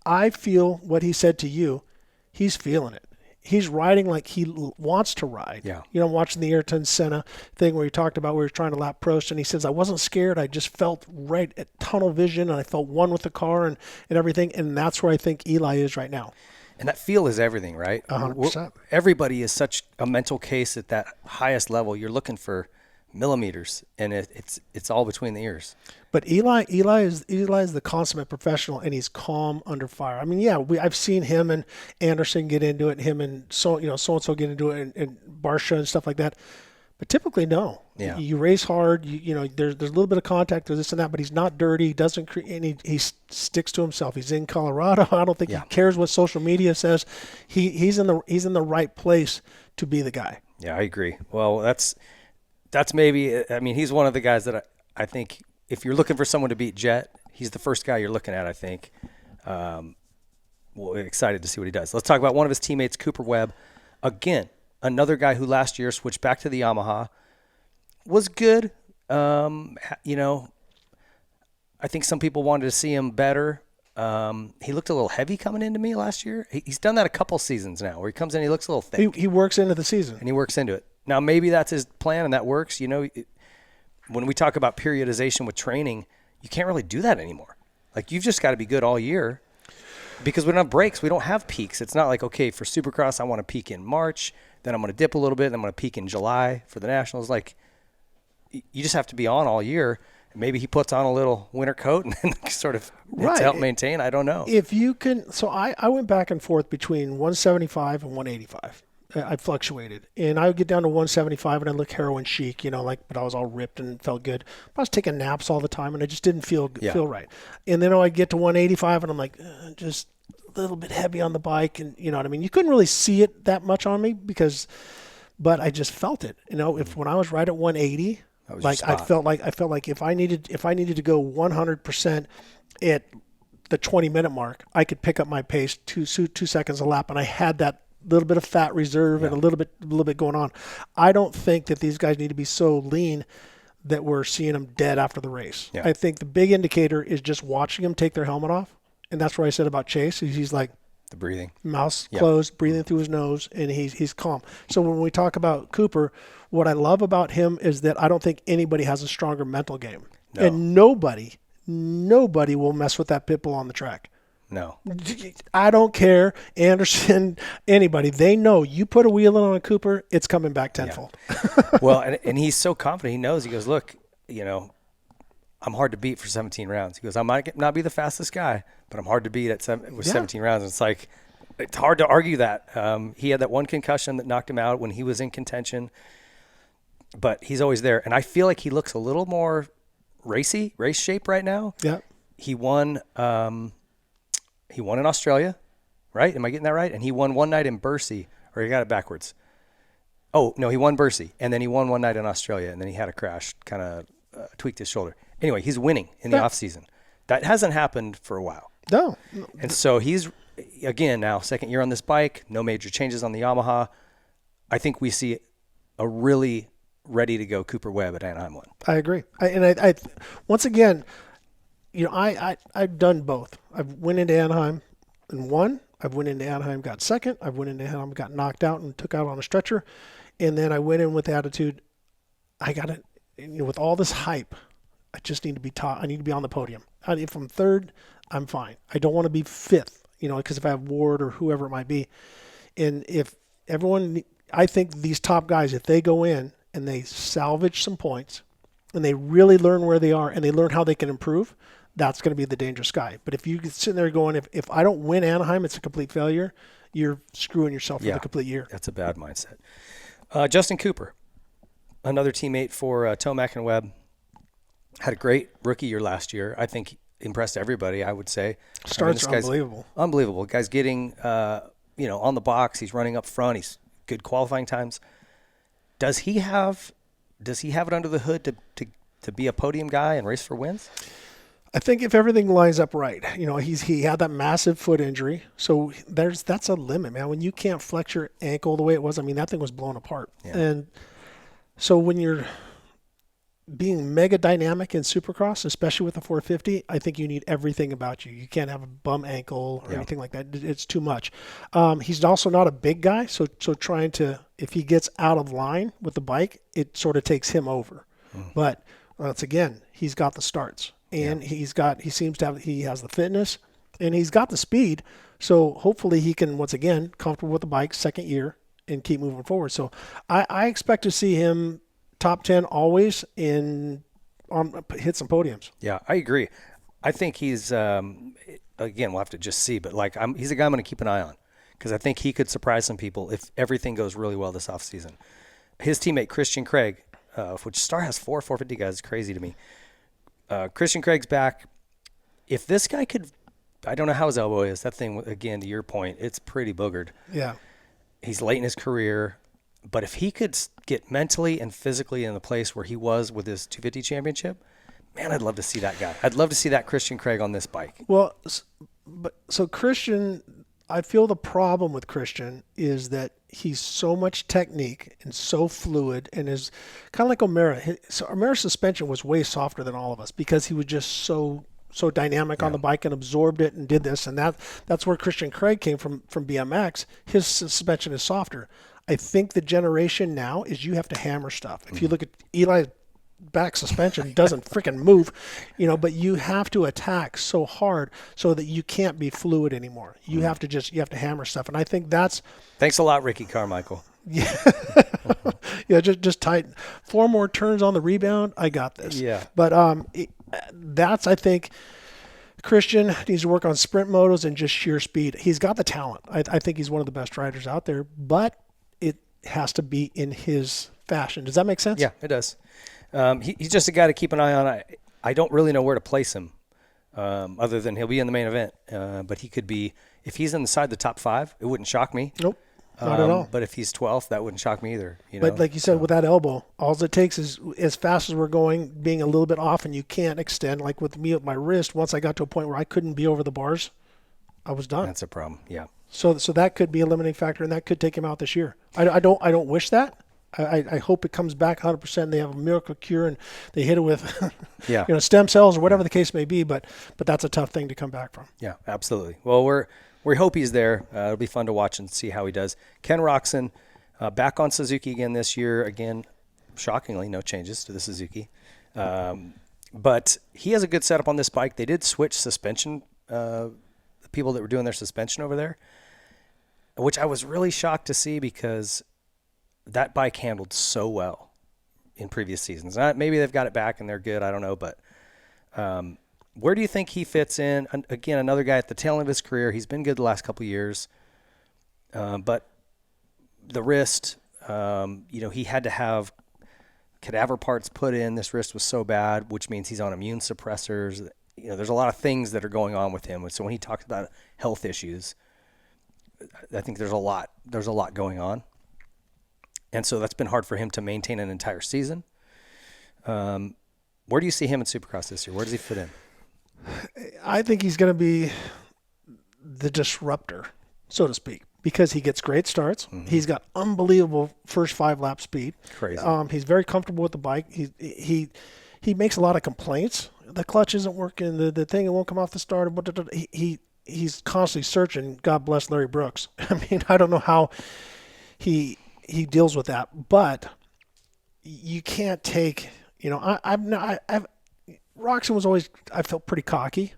I feel what he said to you, he's feeling it. He's riding like he wants to ride. Yeah. I'm watching the Ayrton Senna thing where he talked about where he was trying to lap Prost, and he says, I wasn't scared. I just felt right at tunnel vision, and I felt one with the car and everything. And that's where I think Eli is right now. And that feel is everything, right? 100%. Everybody is such a mental case at that highest level. You're looking for millimeters, and it's all between the ears. But Eli is the consummate professional, and he's calm under fire. I mean, yeah, I've seen him and Anderson get into it, and him and so and so get into it, and Barsha and stuff like that. But typically, no. Yeah. You race hard. There's a little bit of contact, there's this and that, but he's not dirty. He doesn't and he sticks to himself. He's in Colorado. I don't think he cares what social media says. He's in the right place to be the guy. Yeah, I agree. Well, that's maybe. I mean, he's one of the guys that I think. If you're looking for someone to beat Jett, he's the first guy you're looking at, I think. Well, excited to see what he does. Let's talk about one of his teammates, Cooper Webb. Again, another guy who last year switched back to the Yamaha. Was good. I think some people wanted to see him better. He looked a little heavy coming into me last year. He's done that a couple seasons now where he comes in, he looks a little thick. He works into the season. And he works into it. Now, maybe that's his plan and that works. When we talk about periodization with training, you can't really do that anymore. Like, you've just got to be good all year because we don't have breaks. We don't have peaks. It's not like, okay, for Supercross, I want to peak in March, then I'm going to dip a little bit, then I'm going to peak in July for the Nationals. Like, you just have to be on all year. Maybe he puts on a little winter coat and then sort of to help maintain. I don't know. If you can, so I went back and forth between 175 and 185. I fluctuated, and I would get down to 175, and I look heroin chic, but I was all ripped and felt good. But I was taking naps all the time, and I just didn't feel right. And then I'd get to 185, and I'm like, just a little bit heavy on the bike, and you know what I mean. You couldn't really see it that much on me but I just felt it. If when I was right at 180, like I felt like if I needed to go 100% at the 20-minute mark, I could pick up my pace 2 seconds a lap, and I had that little bit of fat reserve and a little bit going on. I don't think that these guys need to be so lean that we're seeing them dead after the race. Yeah. I think the big indicator is just watching them take their helmet off, and that's what I said about Chase. He's like the breathing, mouth closed, breathing through his nose, and he's calm. So when we talk about Cooper, what I love about him is that I don't think anybody has a stronger mental game, and nobody will mess with that pit bull on the track. No. I don't care. Anderson, anybody. They know you put a wheel in on a Cooper, it's coming back tenfold. Yeah. Well, and he's so confident. He knows. He goes, look, I'm hard to beat for 17 rounds. He goes, I might not be the fastest guy, but I'm hard to beat with 17 rounds. And it's like, it's hard to argue that. He had that one concussion that knocked him out when he was in contention, but he's always there. And I feel like he looks a little more race shape right now. Yeah. He won in Australia, right? Am I getting that right? And he won one night in Bercy, or he got it backwards. Oh, no, he won Bercy, and then he won one night in Australia, and then he had a crash, kind of tweaked his shoulder. Anyway, he's winning in the off-season. That hasn't happened for a while. No. And so he's, again, now second year on this bike, no major changes on the Yamaha. I think we see a really ready-to-go Cooper Webb at Anaheim 1. I agree. I once again, I've done both. I've went into Anaheim and won. I've went into Anaheim, got second. I've went into Anaheim, got knocked out and took out on a stretcher. And then I went in with the attitude, I got it. With all this hype, I just need to be top. I need to be on the podium. If I'm third, I'm fine. I don't want to be fifth, because if I have Ward or whoever it might be. And if everyone, I think these top guys, if they go in and they salvage some points and they really learn where they are and they learn how they can improve, that's going to be the dangerous guy. But if you get sitting there going, if I don't win Anaheim, it's a complete failure, you're screwing yourself for the complete year. That's a bad mindset. Justin Cooper, another teammate for Tomac and Webb, had a great rookie year last year. I think impressed everybody, I would say. Starts unbelievable. Unbelievable. Guy's getting, on the box. He's running up front. He's good qualifying times. Does he have it under the hood to be a podium guy and race for wins? I think if everything lines up right, he had that massive foot injury, so that's a limit, man. When you can't flex your ankle the way it was, that thing was blown apart. Yeah. And so when you're being mega dynamic in Supercross, especially with the 450, I think you need everything about you. You can't have a bum ankle or anything like that. It's too much. He's also not a big guy, so trying to, if he gets out of line with the bike, it sort of takes him over. But once again, he's got the starts. And he has the fitness, and he's got the speed. So hopefully he can, once again, comfortable with the bike, second year, and keep moving forward. So I expect to see him top 10 always in hit some podiums. Yeah, I agree. I think he's again, we'll have to just see, but like he's a guy I'm going to keep an eye on because I think he could surprise some people if everything goes really well this offseason. His teammate Christian Craig, which Star has 450 guys, crazy to me. Christian Craig's back. If this guy could, I don't know how his elbow is. That thing, again, to your point, it's pretty boogered. Yeah. He's late in his career. But if he could get mentally and physically in the place where he was with his 250 championship, man, I'd love to see that guy. I'd love to see that Christian Craig on this bike. Well, so Christian, I feel the problem with Christian is that he's so much technique and so fluid and is kind of like O'Mara. So O'Mara's suspension was way softer than all of us because he was just so dynamic on the bike and absorbed it and did this. And that's where Christian Craig came from BMX. His suspension is softer. I think the generation now is you have to hammer stuff. If you look at Eli's back suspension, doesn't freaking move, but you have to attack so hard so that you can't be fluid anymore. You have to hammer stuff. And I think that's. Thanks a lot, Ricky Carmichael. Yeah. Yeah. Just tighten 4 more turns on the rebound. I got this. Yeah. But that's, I think, Christian needs to work on sprint motos and just sheer speed. He's got the talent. I think he's one of the best riders out there, but it has to be in his fashion. Does that make sense? Yeah, it does. He's just a guy to keep an eye on. I don't really know where to place him other than he'll be in the main event. But he could be, if he's inside the top 5, it wouldn't shock me. Nope, not at all. But if he's 12th, that wouldn't shock me either. But like you said, with that elbow, all it takes is as fast as we're going, being a little bit off and you can't extend. Like with me with my wrist, once I got to a point where I couldn't be over the bars, I was done. That's a problem, yeah. So that could be a limiting factor, and that could take him out this year. I don't wish that. I hope it comes back 100%. They have a miracle cure and they hit it with stem cells or whatever the case may be. But that's a tough thing to come back from. Yeah, absolutely. Well, we hope he's there. It'll be fun to watch and see how he does. Ken Roxon back on Suzuki again this year. Again, shockingly, no changes to the Suzuki. But he has a good setup on this bike. They did switch suspension, the people that were doing their suspension over there, which I was really shocked to see because that bike handled so well in previous seasons. Maybe they've got it back and they're good. I don't know. But where do you think he fits in? Again, another guy at the tail end of his career. He's been good the last couple of years. But the wrist, he had to have cadaver parts put in. This wrist was so bad, which means he's on immune suppressors. There's a lot of things that are going on with him. So when he talks about health issues, I think there's a lot going on. And so that's been hard for him to maintain an entire season. Where do you see him in Supercross this year? Where does he fit in? I think he's going to be the disruptor, so to speak, because he gets great starts. Mm-hmm. He's got unbelievable first 5-lap speed. Crazy. He's very comfortable with the bike. He makes a lot of complaints. The clutch isn't working. The thing, it won't come off the starter. He's constantly searching. God bless Larry Brooks. I mean, I don't know how he deals with that, but you can't take, Roxon was always, I felt pretty cocky,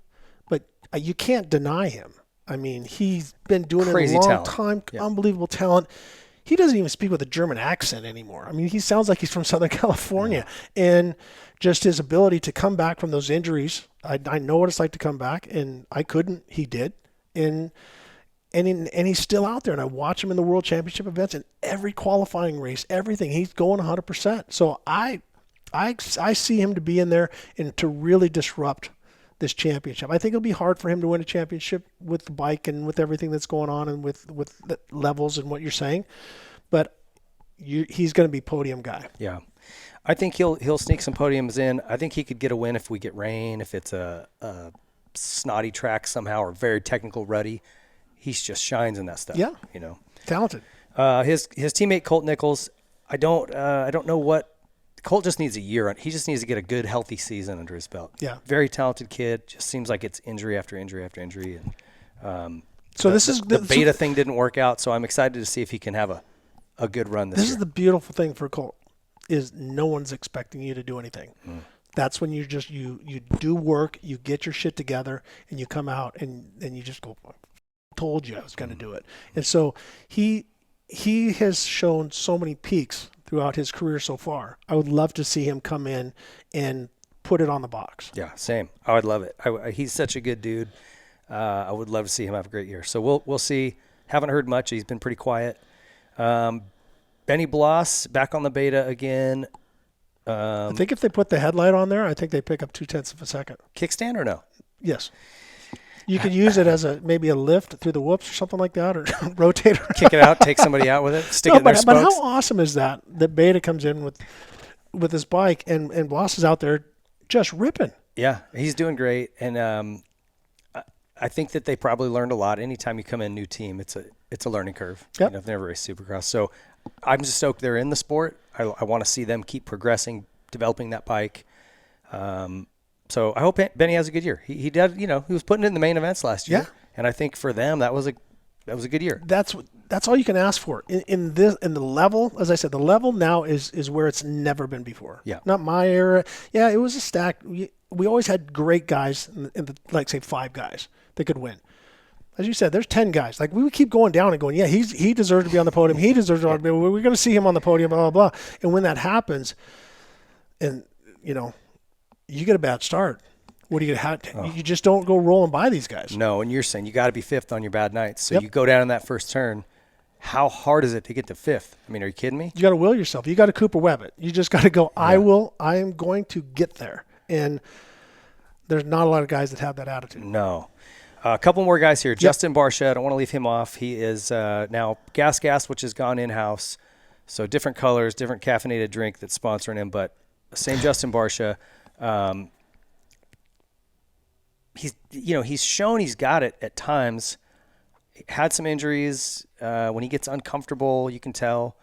but you can't deny him. I mean, he's been doing Crazy it a long talent. time, Yeah. Unbelievable talent. He doesn't even speak with a German accent anymore. I mean, he sounds like he's from Southern California. Yeah. And just his ability to come back from those injuries, I know what it's like to come back, and I couldn't. He did. And he's still out there, and I watch him in the World Championship events and every qualifying race, everything. He's going 100%. So I see him to be in there and to really disrupt this championship. I think it'll be hard for him to win a championship with the bike and with everything that's going on and with the levels and what you're saying, but he's going to be podium guy. Yeah, I think he'll sneak some podiums in. I think he could get a win if we get rain, if it's a snotty track somehow or very technical ruddy. He just shines in that stuff. Yeah, talented. His teammate Colt Nichols, I don't know what. Colt just needs a year. He just needs to get a good, healthy season under his belt. Yeah, very talented kid. Just seems like it's injury after injury after injury, and so the beta thing didn't work out. So I'm excited to see if he can have a good run this year. This is the beautiful thing for Colt is no one's expecting you to do anything. That's when you do work, you get your shit together, and you come out and you just go, told you I was going to do it. And so he has shown so many peaks throughout his career so far. I would love to see him come in and put it on the box. Yeah, same. I would love it. He's such a good dude. I would love to see him have a great year. So we'll see. Haven't heard much. He's been pretty quiet. Benny Bloss back on the beta again. I think if they put the headlight on there, I think they pick up 0.2 of a second. Kickstand or no? Yes. You could use it as maybe a lift through the whoops or something like that, or rotate it. Kick it out, take somebody out with it, stick it in their spokes. But how awesome is that Beta comes in with his bike and Bloss is out there just ripping. Yeah, he's doing great. And I think that they probably learned a lot. Anytime you come in a new team, it's a learning curve. Yep. I've never raced Supercross. So I'm just stoked they're in the sport. I want to see them keep progressing, developing that bike. So I hope Benny has a good year. He did, he was putting it in the main events last year. Yeah. And I think for them that was a good year. That's all you can ask for. In the level, as I said, the level now is where it's never been before. Yeah. Not my era. Yeah, it was a stack. We always had great guys in the, like say 5 guys that could win. As you said, there's 10 guys. Like we would keep going down and going, yeah, he deserves to be on the podium. He deserves to be. We're going to see him on the podium. Blah blah blah. And when that happens, and you get a bad start. What are you going to have? You just don't go rolling by these guys. No, and you're saying you got to be 5th on your bad nights. So Yep. you go down in that first turn. How hard is it to get to 5th? I mean, are you kidding me? You got to will yourself. You got to Cooper Webb it. You just got to go, Yeah. I am going to get there. And there's not a lot of guys that have that attitude. No. A couple more guys here. Justin Barsha, I don't want to leave him off. He is now Gas, which has gone in-house. So different colors, different caffeinated drink that's sponsoring him, but same Justin Barsha. He's shown he's got it at times. Had some injuries. When he gets uncomfortable, you can tell.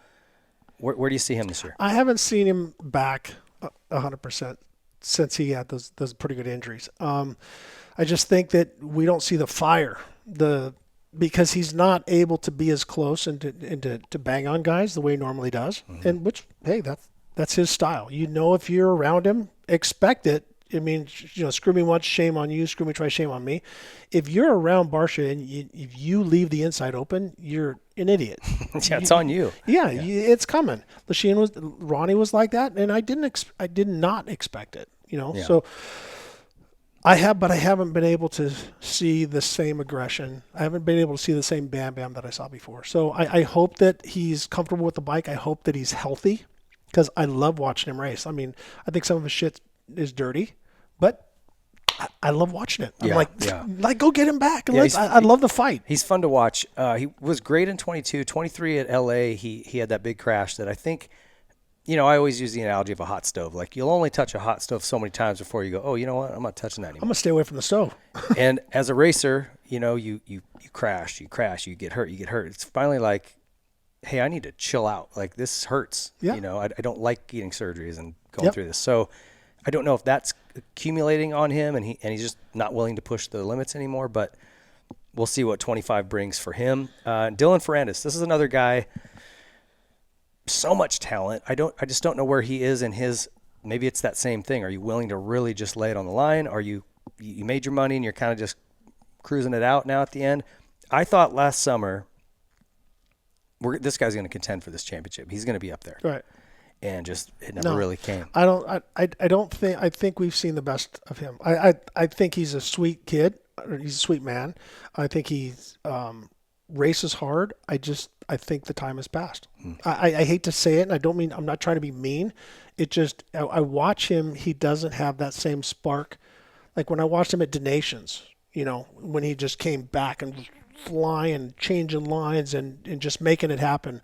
Where do you see him this year? I haven't seen him back 100% since he had those pretty good injuries. I just think that we don't see the fire, because he's not able to be as close and to bang on guys the way he normally does. Mm-hmm. And which, hey, that's his style. If you're around him, expect it. I mean, screw me once, shame on you. Screw me twice, shame on me. If you're around Barsha and if you leave the inside open, you're an idiot. Yeah, it's on you. Yeah, it's coming. Ronnie was like that, and I did not expect it. Yeah. So I haven't been able to see the same aggression. I haven't been able to see the same Bam Bam that I saw before. So I hope that he's comfortable with the bike. I hope that he's healthy, because I love watching him race. I mean, I think some of his shit is dirty, but I love watching it. I'm like, go get him back. I love the fight. He's fun to watch. He was great in 22, 23 at LA. He had that big crash that I think, I always use the analogy of a hot stove. Like you'll only touch a hot stove so many times before you go, oh, you know what? I'm not touching that anymore. I'm gonna stay away from the stove. And as a racer, you crash, you get hurt. It's finally like, hey, I need to chill out. Like this hurts. Yeah. I don't like getting surgeries and going through this. So I don't know if that's accumulating on him and he's just not willing to push the limits anymore, but we'll see what 25 brings for him. Dylan Ferrandis, this is another guy, so much talent. I just don't know where he is in his, maybe it's that same thing. Are you willing to really just lay it on the line? Are you made your money and you're kind of just cruising it out now at the end? I thought last summer, this guy's going to contend for this championship. He's going to be up there. Right. And it never really came. I think we've seen the best of him. I think he's a sweet kid. He's a sweet man. I think he races hard. I think the time has passed. I hate to say it, and I'm not trying to be mean. I watch him. He doesn't have that same spark. Like when I watched him at Donations, when he just came back and flying, changing lines and just making it happen.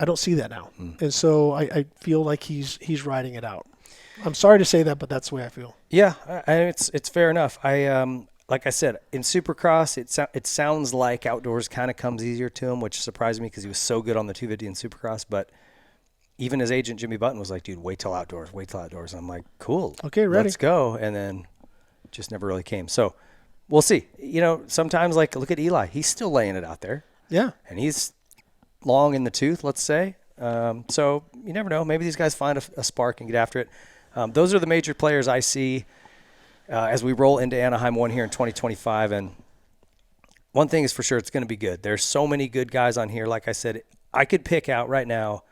I don't see that now. And so I feel like he's riding it out. I'm sorry to say that, but that's the way I feel. Yeah, it's fair enough. Like I said, in Supercross, it sounds like outdoors kind of comes easier to him, which surprised me because he was so good on the 250 in Supercross. But even his agent, Jimmy Button, was like, dude, wait till outdoors. And I'm like, cool. Okay, ready. Let's go. And then just never really came. So we'll see. Sometimes like look at Eli. He's still laying it out there. Yeah. And he's long in the tooth, let's say. So you never know. Maybe these guys find a spark and get after it. Those are the major players I see as we roll into Anaheim 1 here in 2025. And one thing is for sure, it's going to be good. There's so many good guys on here. Like I said, I could pick out right now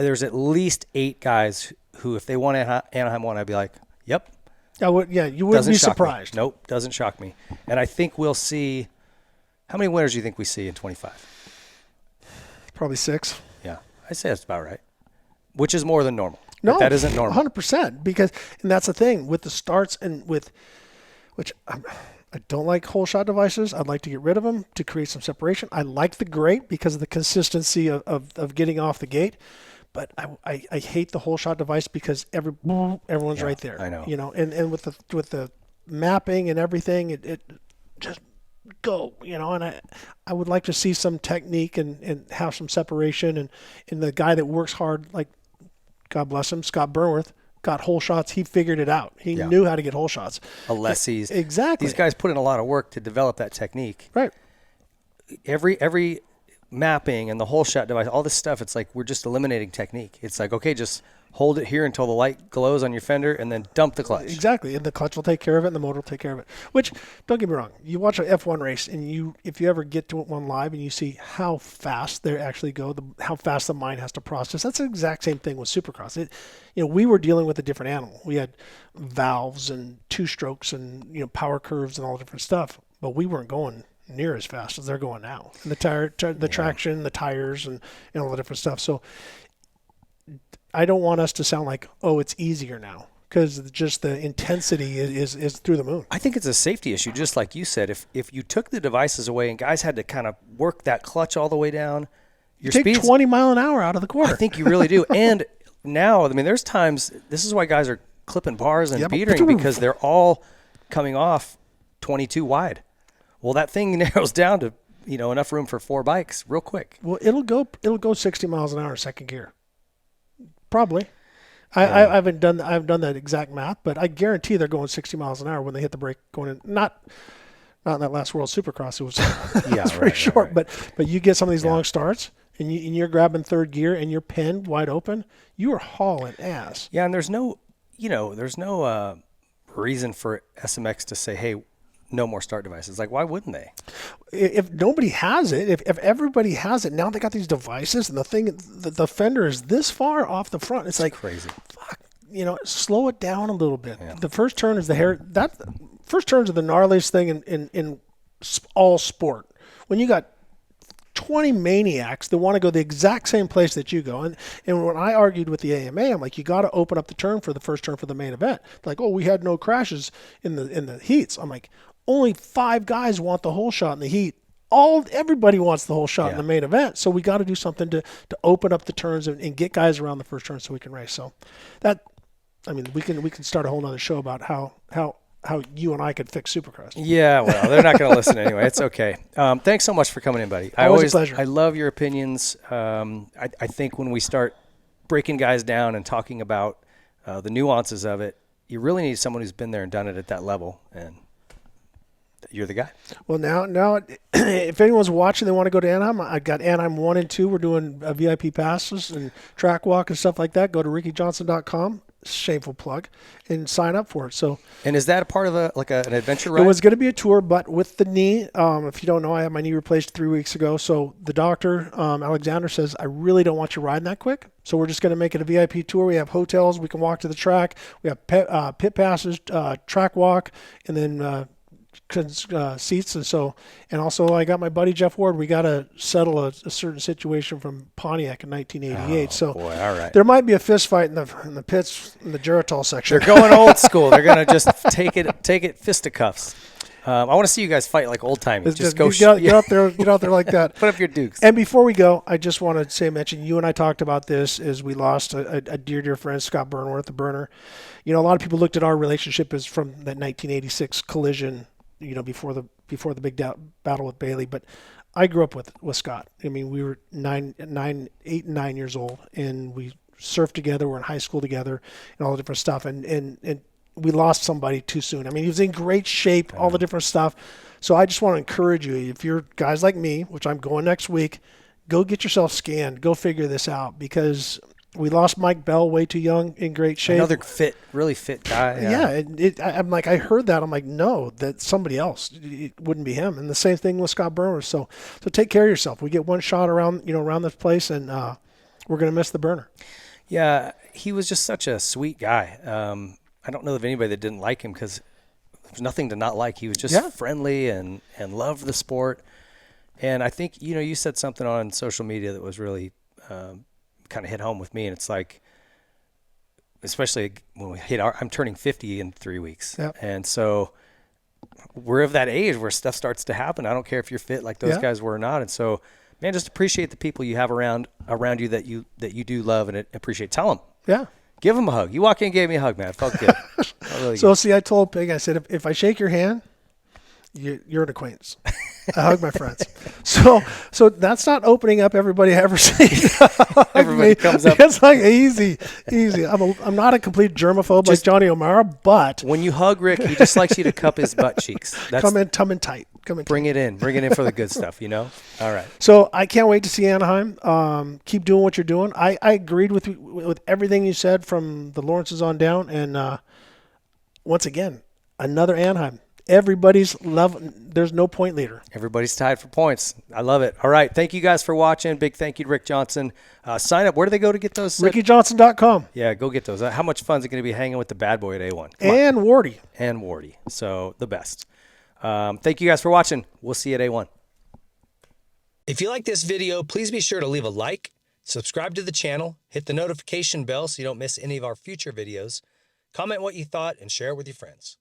there's at least 8 guys who, if they won Anaheim 1, I'd be like, yep. You wouldn't be surprised. Nope, doesn't shock me. And I think we'll see – how many winners do you think we see in 25? Probably 6. Yeah, I say that's about right, which is more than normal. No, but that isn't normal. 100%. Because, and that's the thing, with the starts and with – which I don't like hole shot devices. I'd like to get rid of them to create some separation. I like the grate because of the consistency of getting off the gate. But I hate the hole shot device because everyone's right there. I know. And with the mapping and everything, it just go. And I would like to see some technique and have some separation. And the guy that works hard, like God bless him, Scott Burnworth, got hole shots. He figured it out. He knew how to get hole shots. Alessi's. Exactly. These guys put in a lot of work to develop that technique. Right. Every mapping and the hole shot device, all this stuff, it's like we're just eliminating technique. It's like, okay, just hold it here until the light glows on your fender and then dump the clutch. Exactly. And the clutch will take care of it and the motor will take care of it. Which, don't get me wrong, you watch an F1 race and if you ever get to one live and you see how fast they actually go, how fast the mind has to process, that's the exact same thing with Supercross. We were dealing with a different animal. We had valves and 2-strokes and, power curves and all different stuff, but we weren't going near as fast as they're going now. And the traction, the tires, and all the different stuff. So I don't want us to sound like, oh, it's easier now, because just the intensity is through the moon. I think it's a safety issue, just like you said. If you took the devices away and guys had to kind of work that clutch all the way down, you take 20 mile an hour out of the quarter. I think you really do. And now, there's times, this is why guys are clipping bars and beatering, because they're all coming off 22 wide. Well, that thing narrows down to, enough room for 4 bikes real quick. Well, it'll go 60 miles an hour in second gear. Probably. I haven't done that exact math, but I guarantee they're going 60 miles an hour when they hit the brake going in. Not in that last World Supercross. It was very short. Right. But you get some of these long starts and you're grabbing third gear and you're pinned wide open, you are hauling ass. Yeah, and there's no reason for SMX to say, hey, no more start devices. Like, why wouldn't they? If nobody has it, if everybody has it, now they got these devices and the fender is this far off the front. It's like crazy. Fuck, slow it down a little bit. Yeah. The first turn is the hair. First turns are the gnarliest thing in all sport. When you got 20 maniacs that want to go the exact same place that you go. And when I argued with the AMA, I'm like, you got to open up the turn for the first turn for the main event. Like, oh, we had no crashes in the heats. I'm like, only 5 guys want the whole shot in the heat. Everybody wants the whole shot in the main event. So we got to do something to open up the turns and get guys around the first turn so we can race. So we can start a whole nother show about how you and I could fix Supercross. Yeah, well, they're not going to listen anyway. It's okay. Thanks so much for coming in, buddy. Always a pleasure. I love your opinions. I think when we start breaking guys down and talking about the nuances of it, you really need someone who's been there and done it at that level, and you're the guy. Well, now, if anyone's watching, they want to go to Anaheim. I got Anaheim 1 and 2. We're doing VIP passes and track walk and stuff like that. Go to rickyjohnson.com. Shameful plug, and sign up for it. So, and is that a part of an adventure ride? It was going to be a tour, but with the knee, if you don't know, I had my knee replaced 3 weeks ago. So the doctor, Alexander, says, I really don't want you riding that quick. So we're just going to make it a VIP tour. We have hotels. We can walk to the track. We have pit passes, track walk, and then seats. And also I got my buddy Jeff Ward. We got to settle a certain situation from Pontiac in 1988. Oh, boy, all right. There might be a fist fight in the pits in the Geritol section. They're going old school. They're going to just take it fisticuffs. I want to see you guys fight like old timey. Just go get out there like that. Put up your dukes. And before we go, I just want to mention you and I talked about this as we lost a dear friend, Scott Burnworth, the burner. A lot of people looked at our relationship as from that 1986 collision. Before the big battle with Bailey, but I grew up with Scott. We were 8 and 9 years old, and we surfed together. We're in high school together, and all the different stuff. And we lost somebody too soon. He was in great shape, all the different stuff. So I just want to encourage you, if you're guys like me, which I'm going next week, go get yourself scanned. Go figure this out, because we lost Mike Bell way too young, in great shape. Another really fit guy. I'm like, I heard that. I'm like, no, that's somebody else. It wouldn't be him. And the same thing with Scott Burner. So take care of yourself. We get one shot around this place, and We're going to miss the burner. Yeah, he was just such a sweet guy. I don't know of anybody that didn't like him because there's nothing to not like. He was just friendly and loved the sport. And I think, you said something on social media that was really kind of hit home with me. And it's like, especially when we I'm turning 50 in 3 weeks. Yep. And so we're of that age where stuff starts to happen. I don't care if you're fit like those guys were or not. And so, man, just appreciate the people you have around you that you do love and appreciate. Tell them. Yeah. Give them a hug. You walk in and gave me a hug, man. It felt good. Really so, good. See, I told Pig, I said, if I shake your hand, you're an acquaintance. I hug my friends. So that's not opening up everybody I ever see. Everybody comes up. It's like easy. I'm not a complete germaphobe like Johnny O'Mara, but when you hug Rick, he just likes you to cup his butt cheeks. Come in tight. Bring it in for the good stuff, All right. So I can't wait to see Anaheim. Keep doing what you're doing. I agreed with everything you said from the Lawrences on down, and once again, another Anaheim. Everybody's there's no point leader. Everybody's tied for points. I love it. All right. Thank you guys for watching. Big thank you to Rick Johnson. Sign up. Where do they go to get those? RickyJohnson.com. Yeah, go get those. How much fun is it going to be hanging with the bad boy at A1? And Wardy. So the best. Thank you guys for watching. We'll see you at A1. If you like this video, please be sure to leave a like, subscribe to the channel, hit the notification bell so you don't miss any of our future videos, comment what you thought, and share it with your friends.